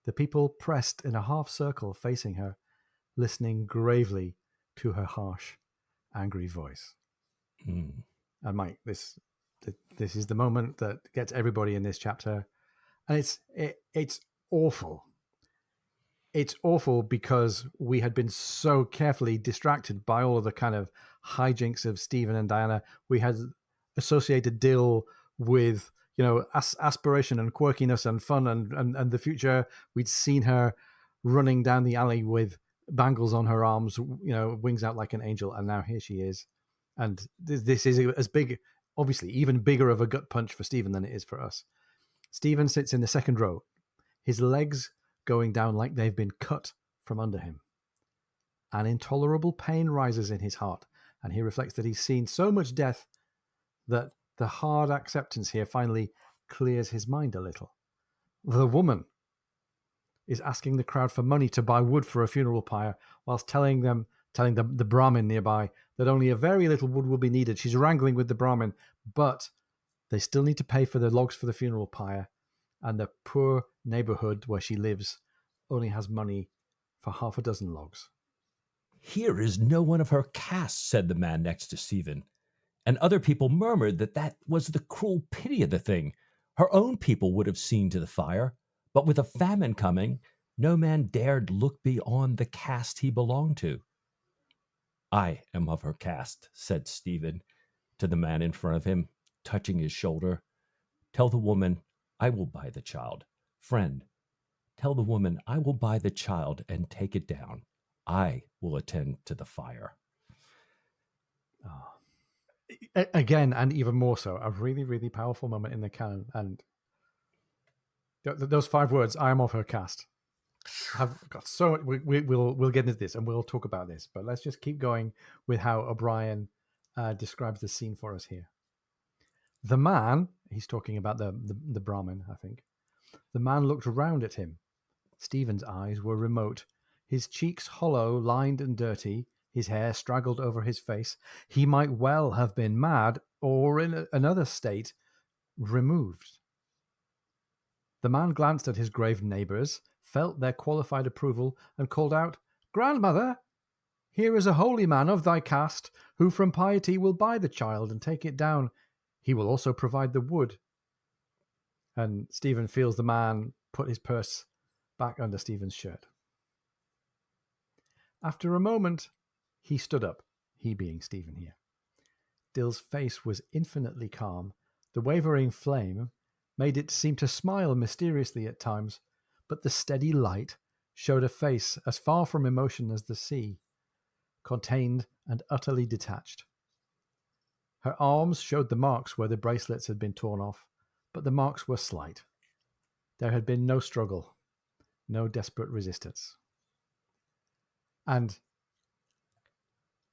The people pressed in a half circle facing her, listening gravely to her harsh, angry voice. And Mike, this is the moment that gets everybody in this chapter, and it's awful. It's awful because we had been so carefully distracted by all of the kind of hijinks of Stephen and Diana. We had associated Dil with aspiration and quirkiness and fun and the future. We'd seen her running down the alley with bangles on her arms, wings out like an angel, and now here she is. And this is as big, obviously, even bigger of a gut punch for Stephen than it is for us. Stephen sits in the second row, his legs going down like they've been cut from under him. An intolerable pain rises in his heart, and he reflects that he's seen so much death that the hard acceptance here finally clears his mind a little. The woman is asking the crowd for money to buy wood for a funeral pyre, whilst telling the Brahmin nearby that only a very little wood will be needed. She's wrangling with the Brahmin, but they still need to pay for the logs for the funeral pyre, and the poor neighborhood where she lives only has money for 6 logs. Here is no one of her caste, said the man next to Stephen. And other people murmured that was the cruel pity of the thing. Her own people would have seen to the fire, but with a famine coming, no man dared look beyond the caste he belonged to. I am of her caste, said Stephen to the man in front of him, touching his shoulder. Tell the woman, I will buy the child. Friend, tell the woman, I will buy the child and take it down. I will attend to the fire. Again, and even more so, a really, really powerful moment in the canon. And those 5 words, I am of her caste, have got so we'll get into this and we'll talk about this, but let's just keep going with how O'Brien describes the scene for us here. The man, he's talking about the Brahmin, I think. The man looked round at him. Stephen's eyes were remote, his cheeks hollow, lined and dirty, his hair straggled over his face. He might well have been mad, or in another state, removed. The man glanced at his grave neighbours, felt their qualified approval, and called out, Grandmother, here is a holy man of thy caste, who from piety will buy the child and take it down. He will also provide the wood. And Stephen feels the man put his purse back under Stephen's shirt. After a moment, he stood up, he being Stephen here. Dil's face was infinitely calm. The wavering flame made it seem to smile mysteriously at times, but the steady light showed a face as far from emotion as the sea, contained and utterly detached. Her arms showed the marks where the bracelets had been torn off, but the marks were slight. There had been no struggle, no desperate resistance. And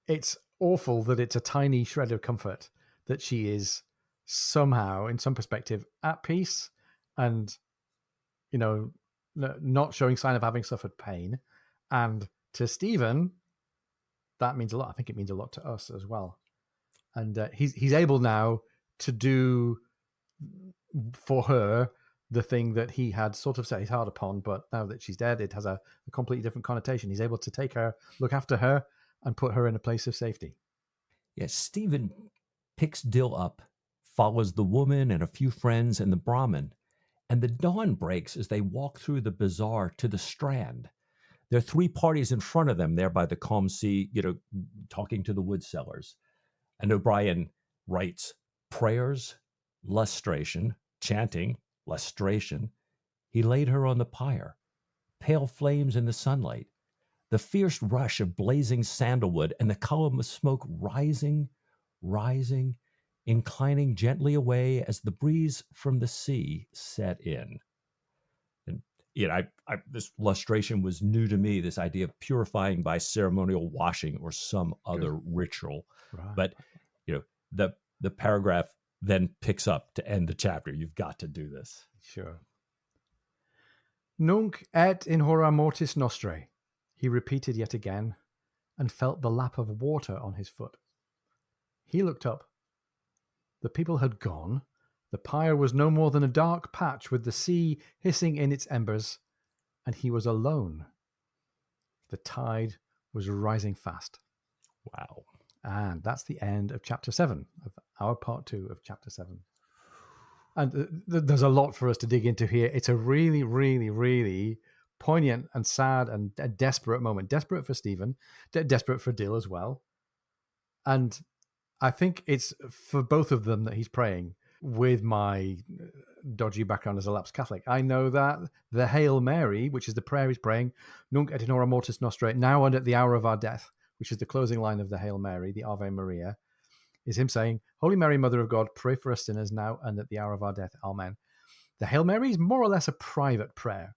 it's awful that it's a tiny shred of comfort that she is somehow, in some perspective, at peace and, not showing sign of having suffered pain. And to Stephen, that means a lot. I think it means a lot to us as well. And he's able now to do for her the thing that he had sort of set his heart upon, but now that she's dead, it has a completely different connotation. He's able to take her, look after her, and put her in a place of safety. Yes, Stephen picks Dill up, follows the woman and a few friends and the Brahmin, and the dawn breaks as they walk through the bazaar to the Strand. There are three parties in front of them there by the calm sea, talking to the wood sellers. And O'Brien writes prayers, lustration, chanting, lustration. He laid her on the pyre, pale flames in the sunlight, the fierce rush of blazing sandalwood and the column of smoke rising, rising, inclining gently away as the breeze from the sea set in. And this lustration was new to me, this idea of purifying by ceremonial washing or some other ritual. Right. But the paragraph then picks up to end the chapter. You've got to do this. Sure. Nunc et in hora mortis nostrae, he repeated yet again, and felt the lap of water on his foot. He looked up. The people had gone. The pyre was no more than a dark patch with the sea hissing in its embers, and he was alone. The tide was rising fast. Wow. And that's the end of chapter 7, of our part 2 of chapter 7. And there's a lot for us to dig into here. It's a really, really, really poignant and sad and a desperate moment. Desperate for Stephen, desperate for Dil as well. And I think it's for both of them that he's praying. With my dodgy background as a lapsed Catholic, I know that the Hail Mary, which is the prayer he's praying, Nunc et in hora mortis nostrae, now and at the hour of our death, which is the closing line of the Hail Mary, the Ave Maria, is him saying, Holy Mary, Mother of God, pray for us sinners now and at the hour of our death. Amen. The Hail Mary is more or less a private prayer.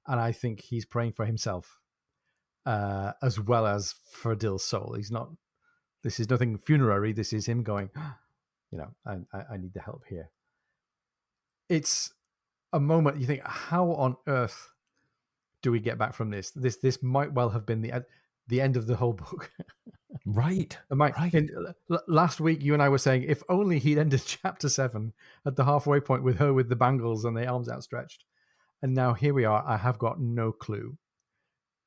And I think he's praying for himself as well as for Dil's soul. This is nothing funerary. This is him going, I need the help here. It's a moment you think, how on earth do we get back from this? This might well have been the end of the whole book. Right. Last week, you and I were saying, if only he'd ended chapter 7 at the halfway point with her with the bangles and the arms outstretched. And now here we are. I have got no clue.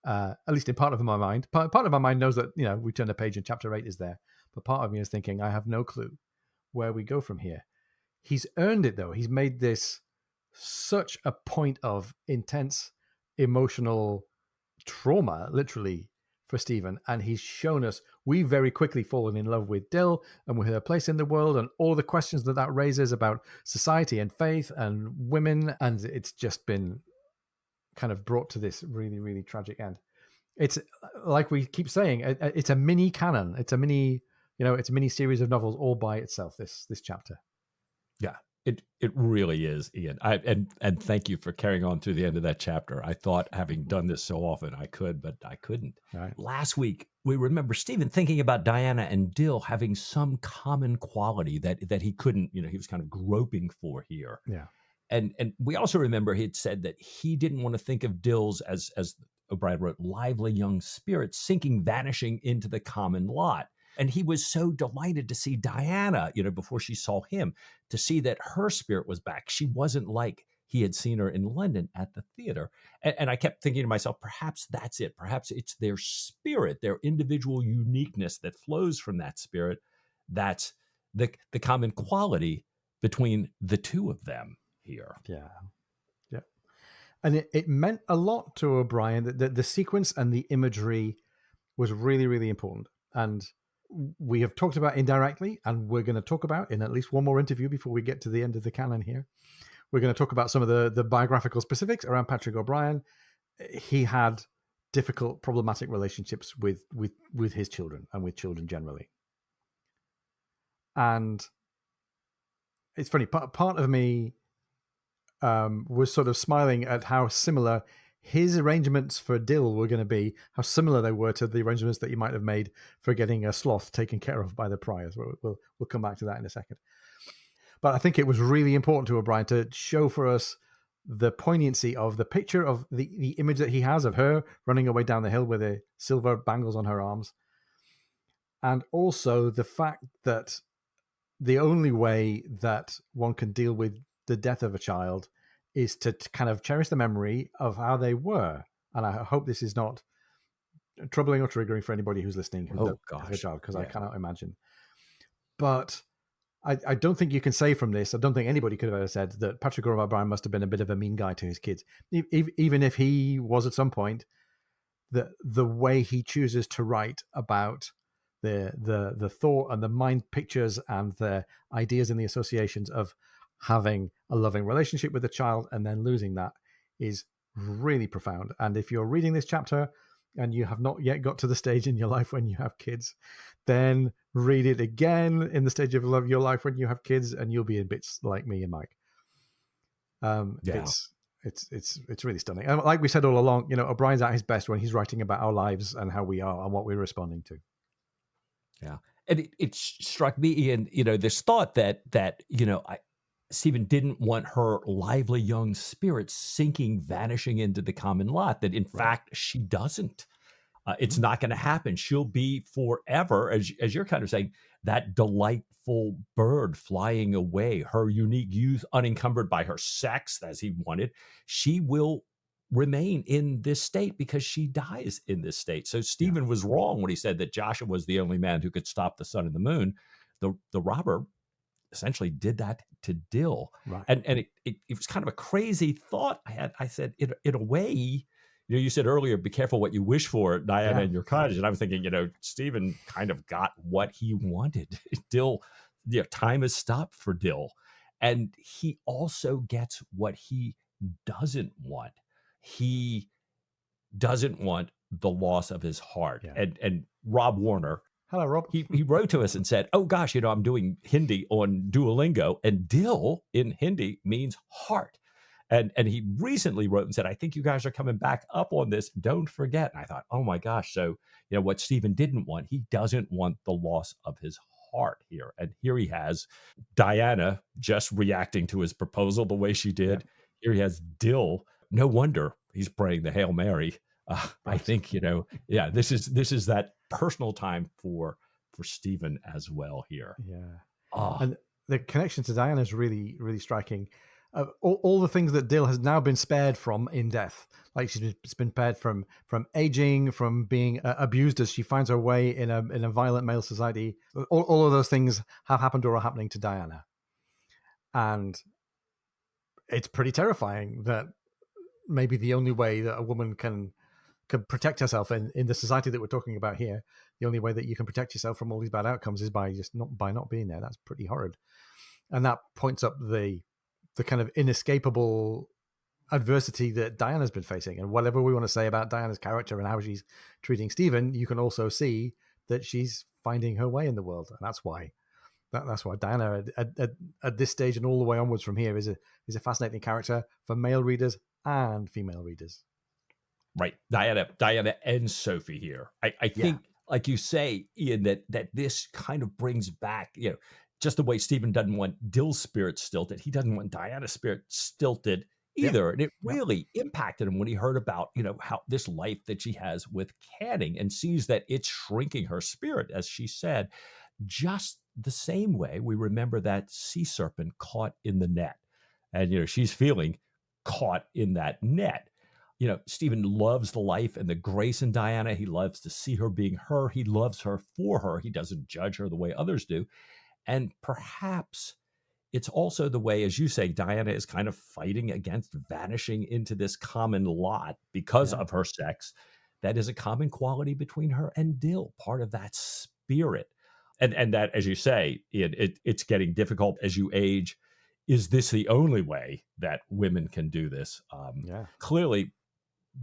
At least in part of my mind. Part of my mind knows that, we turn a page and chapter 8 is there. But part of me is thinking, I have no clue where we go from here. He's earned it, though. He's made this such a point of intense emotional trauma, literally, for Stephen. And he's shown us we've very quickly fallen in love with Dil and with her place in the world and all the questions that raises about society and faith and women. And it's just been kind of brought to this really, really tragic end. It's like we keep saying, it's a mini canon. It's a mini, it's a mini series of novels all by itself, this chapter. Yeah, it really is, Ian. And thank you for carrying on through the end of that chapter. I thought, having done this so often, I could, but I couldn't. Right. Last week, we remember Stephen thinking about Diana and Dil having some common quality that he couldn't, he was kind of groping for here. Yeah. And we also remember he had said that he didn't want to think of Dil's, as O'Brien wrote, lively young spirit sinking, vanishing into the common lot. And he was so delighted to see Diana, before she saw him, to see that her spirit was back. She wasn't like he had seen her in London at the theater. And I kept thinking to myself, perhaps that's it. Perhaps it's their spirit, their individual uniqueness that flows from that spirit. That's the common quality between the two of them here. Yeah. And it meant a lot to O'Brien that the sequence and the imagery was really, really important. And we have talked about indirectly, and we're going to talk about in at least one more interview before we get to the end of the canon here. We're going to talk about some of the biographical specifics around Patrick O'Brien. He had difficult, problematic relationships with his children and with children generally. And it's funny, part of me was sort of smiling at how similar his arrangements for Dil were going to be, how similar they were to the arrangements that you might have made for getting a sloth taken care of by the priors. We'll come back to that in a second. But I think it was really important to O'Brien to show for us the poignancy of the picture of the image that he has of her running away down the hill with the silver bangles on her arms. And also the fact that the only way that one can deal with the death of a child is to kind of cherish the memory of how they were. And I hope this is not troubling or triggering for anybody who's listening who does have a child, because I cannot imagine. But I don't think you can say from this, I don't think anybody could have ever said that Patrick O'Brien must have been a bit of a mean guy to his kids. Even if he was at some point, the way he chooses to write about the thought and the mind pictures and the ideas and the associations of having a loving relationship with a child and then losing that is really profound. And if you're reading this chapter and you have not yet got to the stage in your life when you have kids, then read it again in the stage of your life when you have kids, and you'll be in bits like me and Mike. It's really stunning. And like we said all along, O'Brien's at his best when he's writing about our lives and how we are and what we're responding to. Yeah. And it struck me, Ian, this thought that Stephen didn't want her lively young spirit sinking, vanishing into the common lot, that in fact she doesn't. It's not going to happen. She'll be forever, as you're kind of saying, that delightful bird flying away, her unique youth unencumbered by her sex as he wanted. She will remain in this state because she dies in this state. So Stephen was wrong when he said that Joshua was the only man who could stop the sun and the moon. The robber essentially did that to Dil. Right. And it was kind of a crazy thought I had. I said, in a way, you said earlier, be careful what you wish for, Diana, in your cottage. And I was thinking, Stephen kind of got what he wanted. Dil, time has stopped for Dil. And he also gets what he doesn't want. He doesn't want the loss of his heart. Yeah. And Rob Warner, hello, Rob. He wrote to us and said, oh gosh, I'm doing Hindi on Duolingo, and Dil in Hindi means heart. And he recently wrote and said, I think you guys are coming back up on this. Don't forget. And I thought, oh my gosh. So, what Stephen didn't want, he doesn't want the loss of his heart here. And here he has Diana just reacting to his proposal the way she did. Yeah. Here he has Dil. No wonder he's praying the Hail Mary. I think, this is that personal time for Stephen as well here. Yeah. And the connection to Diana is really, really striking. All the things that Dil has now been spared from in death, like she's been spared from aging, from being abused as she finds her way in a violent male society. All of those things have happened or are happening to Diana, and it's pretty terrifying that maybe the only way that a woman can protect herself in the society that we're talking about here, the only way that you can protect yourself from all these bad outcomes is by not being there. That's pretty horrid, and that points up the kind of inescapable adversity that Diana's been facing. And whatever we want to say about Diana's character and how she's treating Stephen, you can also see that she's finding her way in the world, and that's why Diana at this stage and all the way onwards from here is a fascinating character for male readers and female readers. Right, Diana and Sophie here. I think, like you say, Ian, that this kind of brings back, just the way Stephen doesn't want Dil's spirit stilted, he doesn't want Diana's spirit stilted either. Yeah. And it really impacted him when he heard about, how this life that she has with Canning, and sees that it's shrinking her spirit, as she said, just the same way we remember that sea serpent caught in the net. And, she's feeling caught in that net. Stephen loves the life and the grace in Diana. He loves to see her being her. He loves her for her. He doesn't judge her the way others do. And perhaps it's also the way, as you say, Diana is kind of fighting against vanishing into this common lot because of her sex. That is a common quality between her and Dil, part of that spirit. And that, as you say, it's getting difficult as you age. Is this the only way that women can do this? Clearly,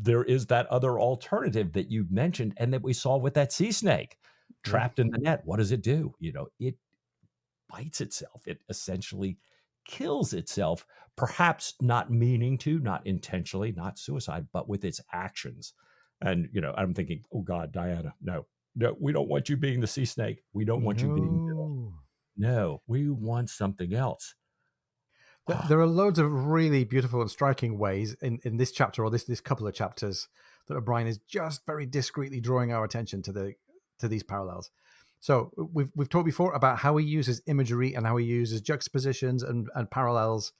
there is that other alternative that you mentioned and that we saw with that sea snake trapped in the net. What does it do? bites itself. It essentially kills itself, perhaps not meaning to, not intentionally, not suicide, but with its actions. And, I'm thinking, oh God, Diana, no, no, we don't want you being the sea snake. We don't want you being Bill. No. No, we want something else. Oh, There are loads of really beautiful and striking ways in this chapter or this couple of chapters that O'Brien is just very discreetly drawing our attention to these parallels. So we've talked before about how he uses imagery and how he uses juxtapositions and parallels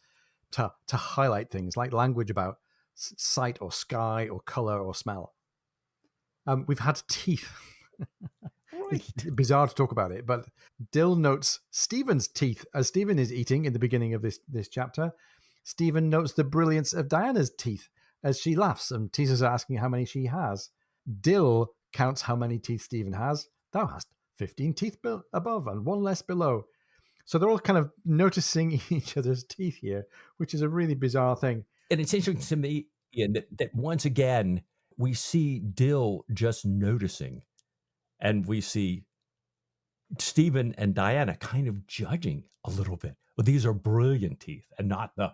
to highlight things like language about sight or sky or color or smell. We've had teeth. right. It's bizarre to talk about it, but Dil notes Stephen's teeth as Stephen is eating in the beginning of this chapter. Stephen notes the brilliance of Diana's teeth as she laughs and teases her, asking how many she has. Dil counts how many teeth Stephen has. Thou hast 15 teeth above and one less below. So they're all kind of noticing each other's teeth here, which is a really bizarre thing. And it's interesting to me, Ian, that once again, we see Dill just noticing, and we see Stephen and Diana kind of judging a little bit. Well, these are brilliant teeth and not the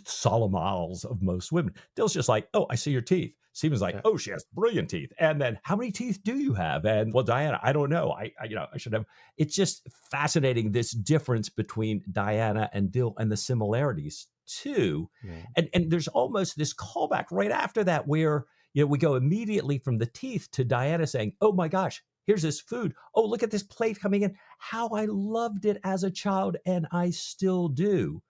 solemn owls of most women. Dill's just like, oh, I see your teeth. Stephen's like, oh, she has brilliant teeth. And then how many teeth do you have? And well, Diana, I don't know. I should have. It's just fascinating, this difference between Diana and Dill and the similarities too. Yeah. And there's almost this callback right after that where, we go immediately from the teeth to Diana saying, oh my gosh, here's this food. Oh, look at this plate coming in. How I loved it as a child, and I still do.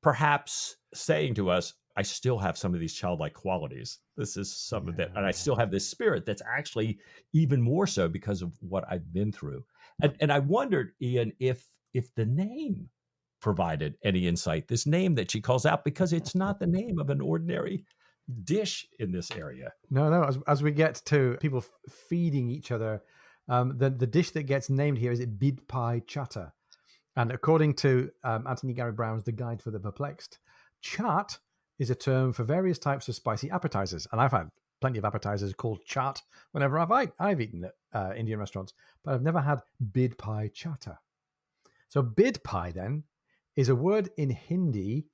Perhaps saying to us, I still have some of these childlike qualities. This is some of that. And I still have this spirit that's actually even more so because of what I've been through. And I wondered, Ian, if the name provided any insight, this name that she calls out, because it's not the name of an ordinary dish in this area. No. As we get to people feeding each other, the dish that gets named here is bid pie chatter. And according to Anthony Gary Brown's The Guide for the Perplexed, chaat is a term for various types of spicy appetizers. And I've had plenty of appetizers called chaat whenever I've eaten at Indian restaurants, but I've never had bid pie chatter. So bid pie then is a word in Hindi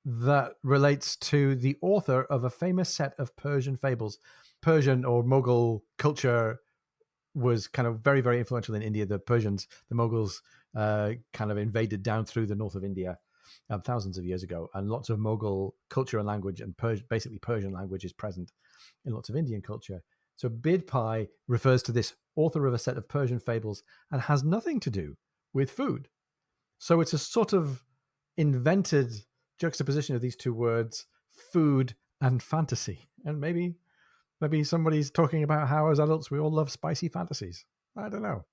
that relates to the author of a famous set of Persian fables. Persian or Mughal culture was kind of very, very influential in India. The Persians, the Mughals, kind of invaded down through the north of India thousands of years ago, and lots of Mughal culture and language and basically Persian language is present in lots of Indian culture. So bid pie refers to this author of a set of Persian fables and has nothing to do with food. So it's a sort of invented juxtaposition of these two words, food and fantasy. And maybe somebody's talking about how as adults we all love spicy fantasies. I don't know.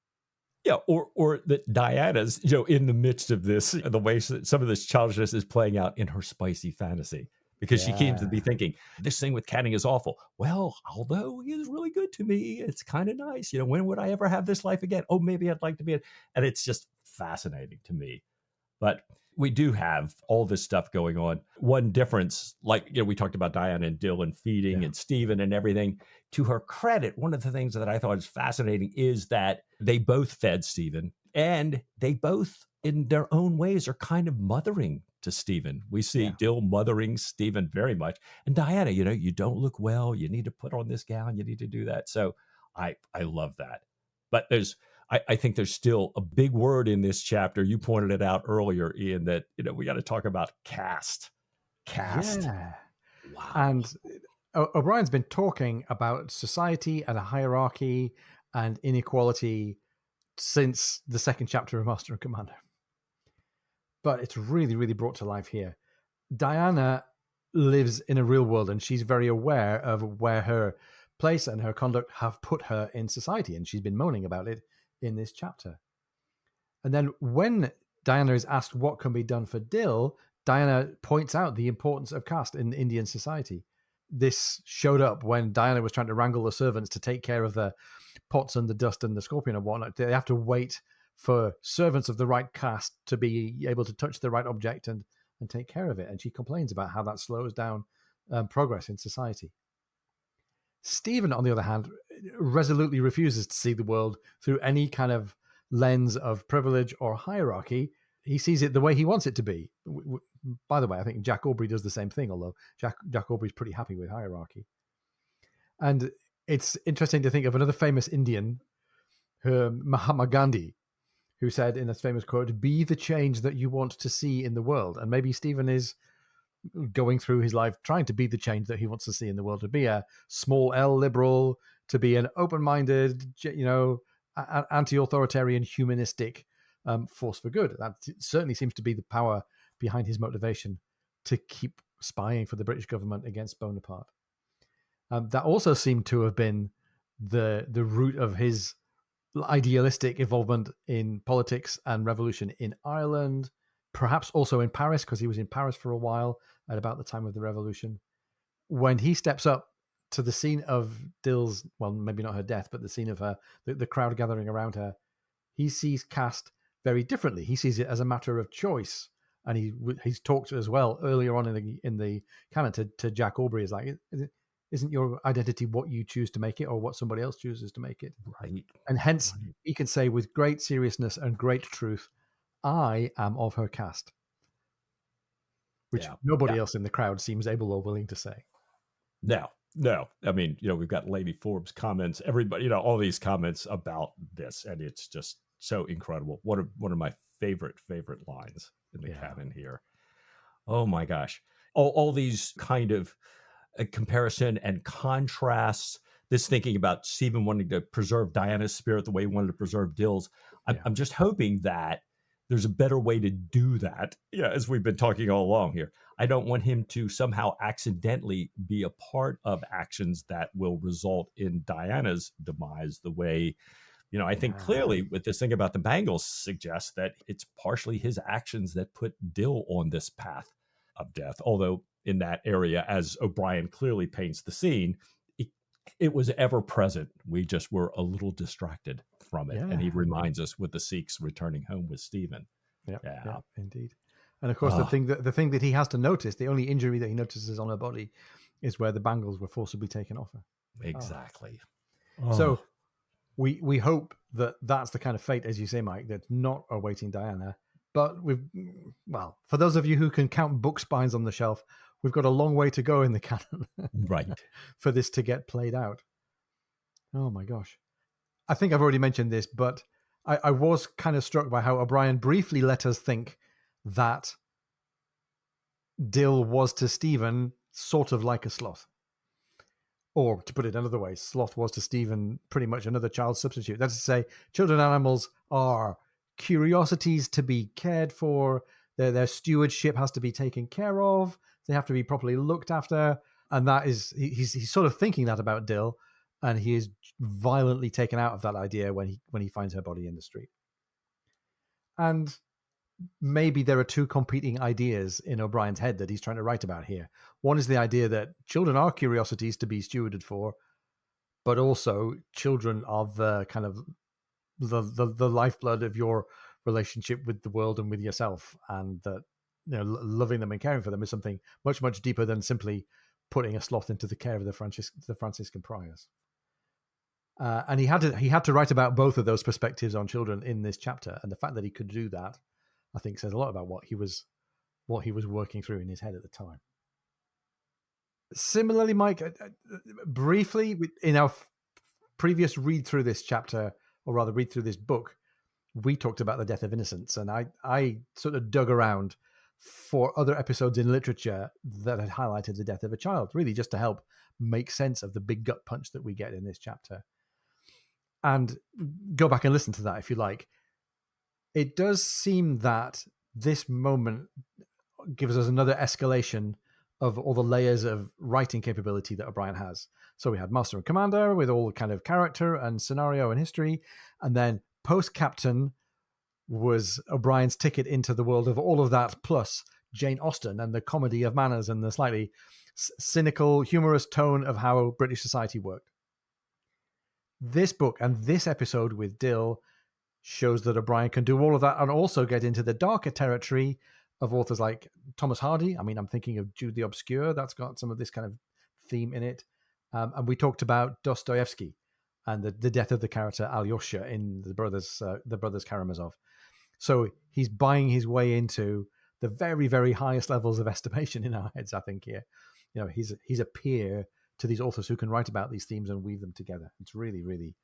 Yeah, or that Diana's, in the midst of this, the way some of this childishness is playing out in her spicy fantasy. Because she seems to be thinking, this thing with Canning is awful. Well, although he is really good to me, it's kind of nice. When would I ever have this life again? Oh, maybe I'd like to be it. And it's just fascinating to me. But we do have all this stuff going on. One difference, like, we talked about Diana and Dil and feeding and Stephen and everything. To her credit, one of the things that I thought is fascinating is that they both fed Stephen, and they both, in their own ways, are kind of mothering to Stephen. We see Dil mothering Stephen very much. And Diana, you don't look well. You need to put on this gown. You need to do that. So I love that. But I think there's still a big word in this chapter. You pointed it out earlier, Ian, that, we got to talk about caste. Caste. Yeah. Wow. And O'Brien's been talking about society and a hierarchy and inequality since the second chapter of Master and Commander. But it's really, really brought to life here. Diana lives in a real world, and she's very aware of where her place and her conduct have put her in society, and she's been moaning about it in this chapter. And then when Diana is asked what can be done for Dil, Diana points out the importance of caste in Indian society. This showed up when Diana was trying to wrangle the servants to take care of the pots and the dust and the scorpion and whatnot. They have to wait for servants of the right caste to be able to touch the right object and take care of it. And she complains about how that slows down progress in society. Stephen, on the other hand, resolutely refuses to see the world through any kind of lens of privilege or hierarchy. he sees it the way he wants it to be. By the way, I think Jack Aubrey does the same thing, although Jack Aubrey's pretty happy with hierarchy. And it's interesting to think of another famous Indian, Mahatma Gandhi, who said in a famous quote, "Be the change that you want to see in the world." And maybe Stephen is going through his life trying to be the change that he wants to see in the world, to be a small L liberal, to be an open-minded, anti-authoritarian, humanistic force for good. That certainly seems to be the power behind his motivation to keep spying for the British government against Bonaparte. That also seemed to have been the root of his idealistic involvement in politics and revolution in Ireland, perhaps also in Paris, because he was in Paris for a while at about the time of the revolution. When he steps up to the scene of Dil's, well, maybe not her death, but the scene of her, the crowd gathering around her, he sees caste very differently. He sees it as a matter of choice. And he's talked as well earlier on in the canon to Jack Aubrey, is like, isn't your identity what you choose to make it, or what somebody else chooses to make it? Right. And hence, he can say with great seriousness and great truth, "I am of her caste," which nobody else in the crowd seems able or willing to say. No. I mean, we've got Lady Forbes comments, everybody, all these comments about this, and it's just so incredible. One of my favorite lines in the canon here. Oh my gosh. All these kind of comparison and contrasts, this thinking about Stephen wanting to preserve Diana's spirit the way he wanted to preserve Dil's. I'm just hoping that there's a better way to do that, as we've been talking all along here. I don't want him to somehow accidentally be a part of actions that will result in Diana's demise the way, I think clearly with this thing about the bangles suggests that it's partially his actions that put Dil on this path of death. Although in that area, as O'Brien clearly paints the scene, it was ever present. We just were a little distracted from it. Yeah. And he reminds us with the Sikhs returning home with Stephen. Yeah, indeed. And of course, the thing that he has to notice, the only injury that he notices on her body, is where the bangles were forcibly taken off her. Exactly. So we hope that that's the kind of fate, as you say, Mike, that's not awaiting Diana. But for those of you who can count book spines on the shelf, we've got a long way to go in the canon, right, for this to get played out. Oh my gosh. I think I've already mentioned this, but I was kind of struck by how O'Brien briefly let us think that Dil was to Stephen sort of like a sloth. Or to put it another way, sloth was to Stephen pretty much another child substitute. That's to say, children animals are curiosities to be cared for. Their stewardship has to be taken care of. They have to be properly looked after. And that is, he's sort of thinking that about Dil, and he is violently taken out of that idea when he finds her body in the street. And maybe there are two competing ideas in O'Brien's head that he's trying to write about here. One is the idea that children are curiosities to be stewarded for, but also children are the kind of the lifeblood of your relationship with the world and with yourself, and that loving them and caring for them is something much, much deeper than simply putting a sloth into the care of the Franciscan friars. And he had to write about both of those perspectives on children in this chapter, and the fact that he could do that, I think, says a lot about what he was working through in his head at the time. Similarly, Mike, briefly in our previous read through this chapter, or rather read through this book, we talked about the death of innocence, and I sort of dug around for other episodes in literature that had highlighted the death of a child, really just to help make sense of the big gut punch that we get in this chapter. And go back and listen to that if you like. It does seem that this moment gives us another escalation of all the layers of writing capability that O'Brien has. So we had Master and Commander with all kind of character and scenario and history. And then Post-Captain was O'Brien's ticket into the world of all of that, plus Jane Austen and the comedy of manners and the slightly cynical, humorous tone of how British society worked. This book and this episode with Dil shows that O'Brien can do all of that and also get into the darker territory of authors like Thomas Hardy. I mean, I'm thinking of Jude the Obscure. That's got some of this kind of theme in it. And we talked about Dostoevsky and the death of the character Alyosha in the brothers Karamazov. So he's buying his way into the very, very highest levels of estimation in our heads, I think, here. He's a peer to these authors who can write about these themes and weave them together. It's really, really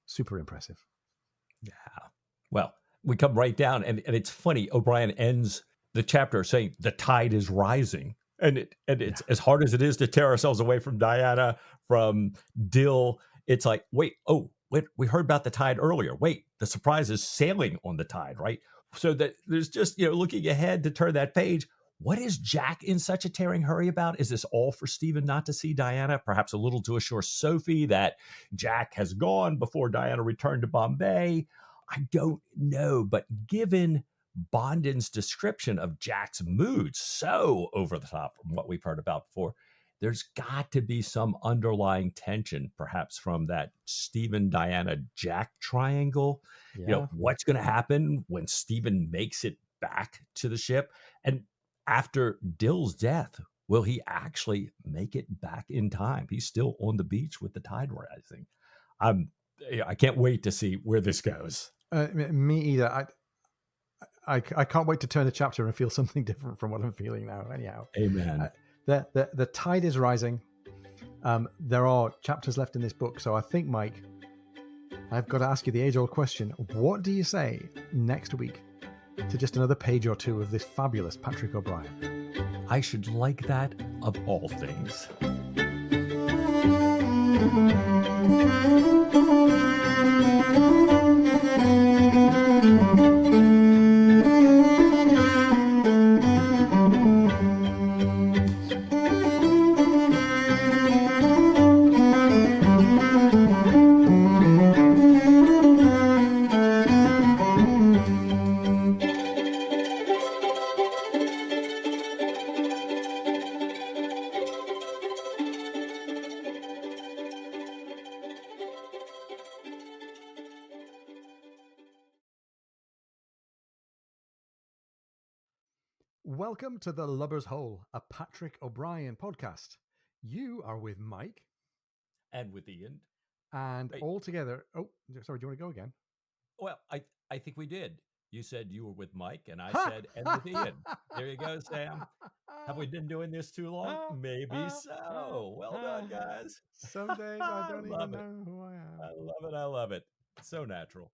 super impressive. Yeah. Well, we come right down, and it's funny. O'Brien ends the chapter saying the tide is rising. And it's as hard as it is to tear ourselves away from Diana, from Dil. It's like, wait, we heard about the tide earlier. Wait, the surprise is sailing on the tide, right? So that there's just, looking ahead to turn that page. What is Jack in such a tearing hurry about? Is this all for Stephen not to see Diana? Perhaps a little to assure Sophie that Jack has gone before Diana returned to Bombay? I don't know, but given Bondin's description of Jack's mood, so over the top from what we've heard about before, there's got to be some underlying tension, perhaps from that Stephen, Diana, Jack triangle. Yeah. What's going to happen when Stephen makes it back to the ship? And after Dill's death, will he actually make it back in time? He's still on the beach with the tide rising. I can't wait to see where this goes. Me either. I can't wait to turn a chapter and feel something different from what I'm feeling now. Anyhow, amen. The tide is rising. There are chapters left in this book, so I think, Mike, I've got to ask you the age-old question: what do you say next week to just another page or two of this fabulous Patrick O'Brien? I should like that of all things. Welcome to The Lubber's Hole, a Patrick O'Brien podcast. You are with Mike. And with Ian. And all together... Oh, sorry, do you want to go again? Well, I think we did. You said you were with Mike, and I said, and with Ian. There you go, Sam. Have we been doing this too long? Maybe so. Well done, guys. Some days I don't even know who I am. I love it. So natural.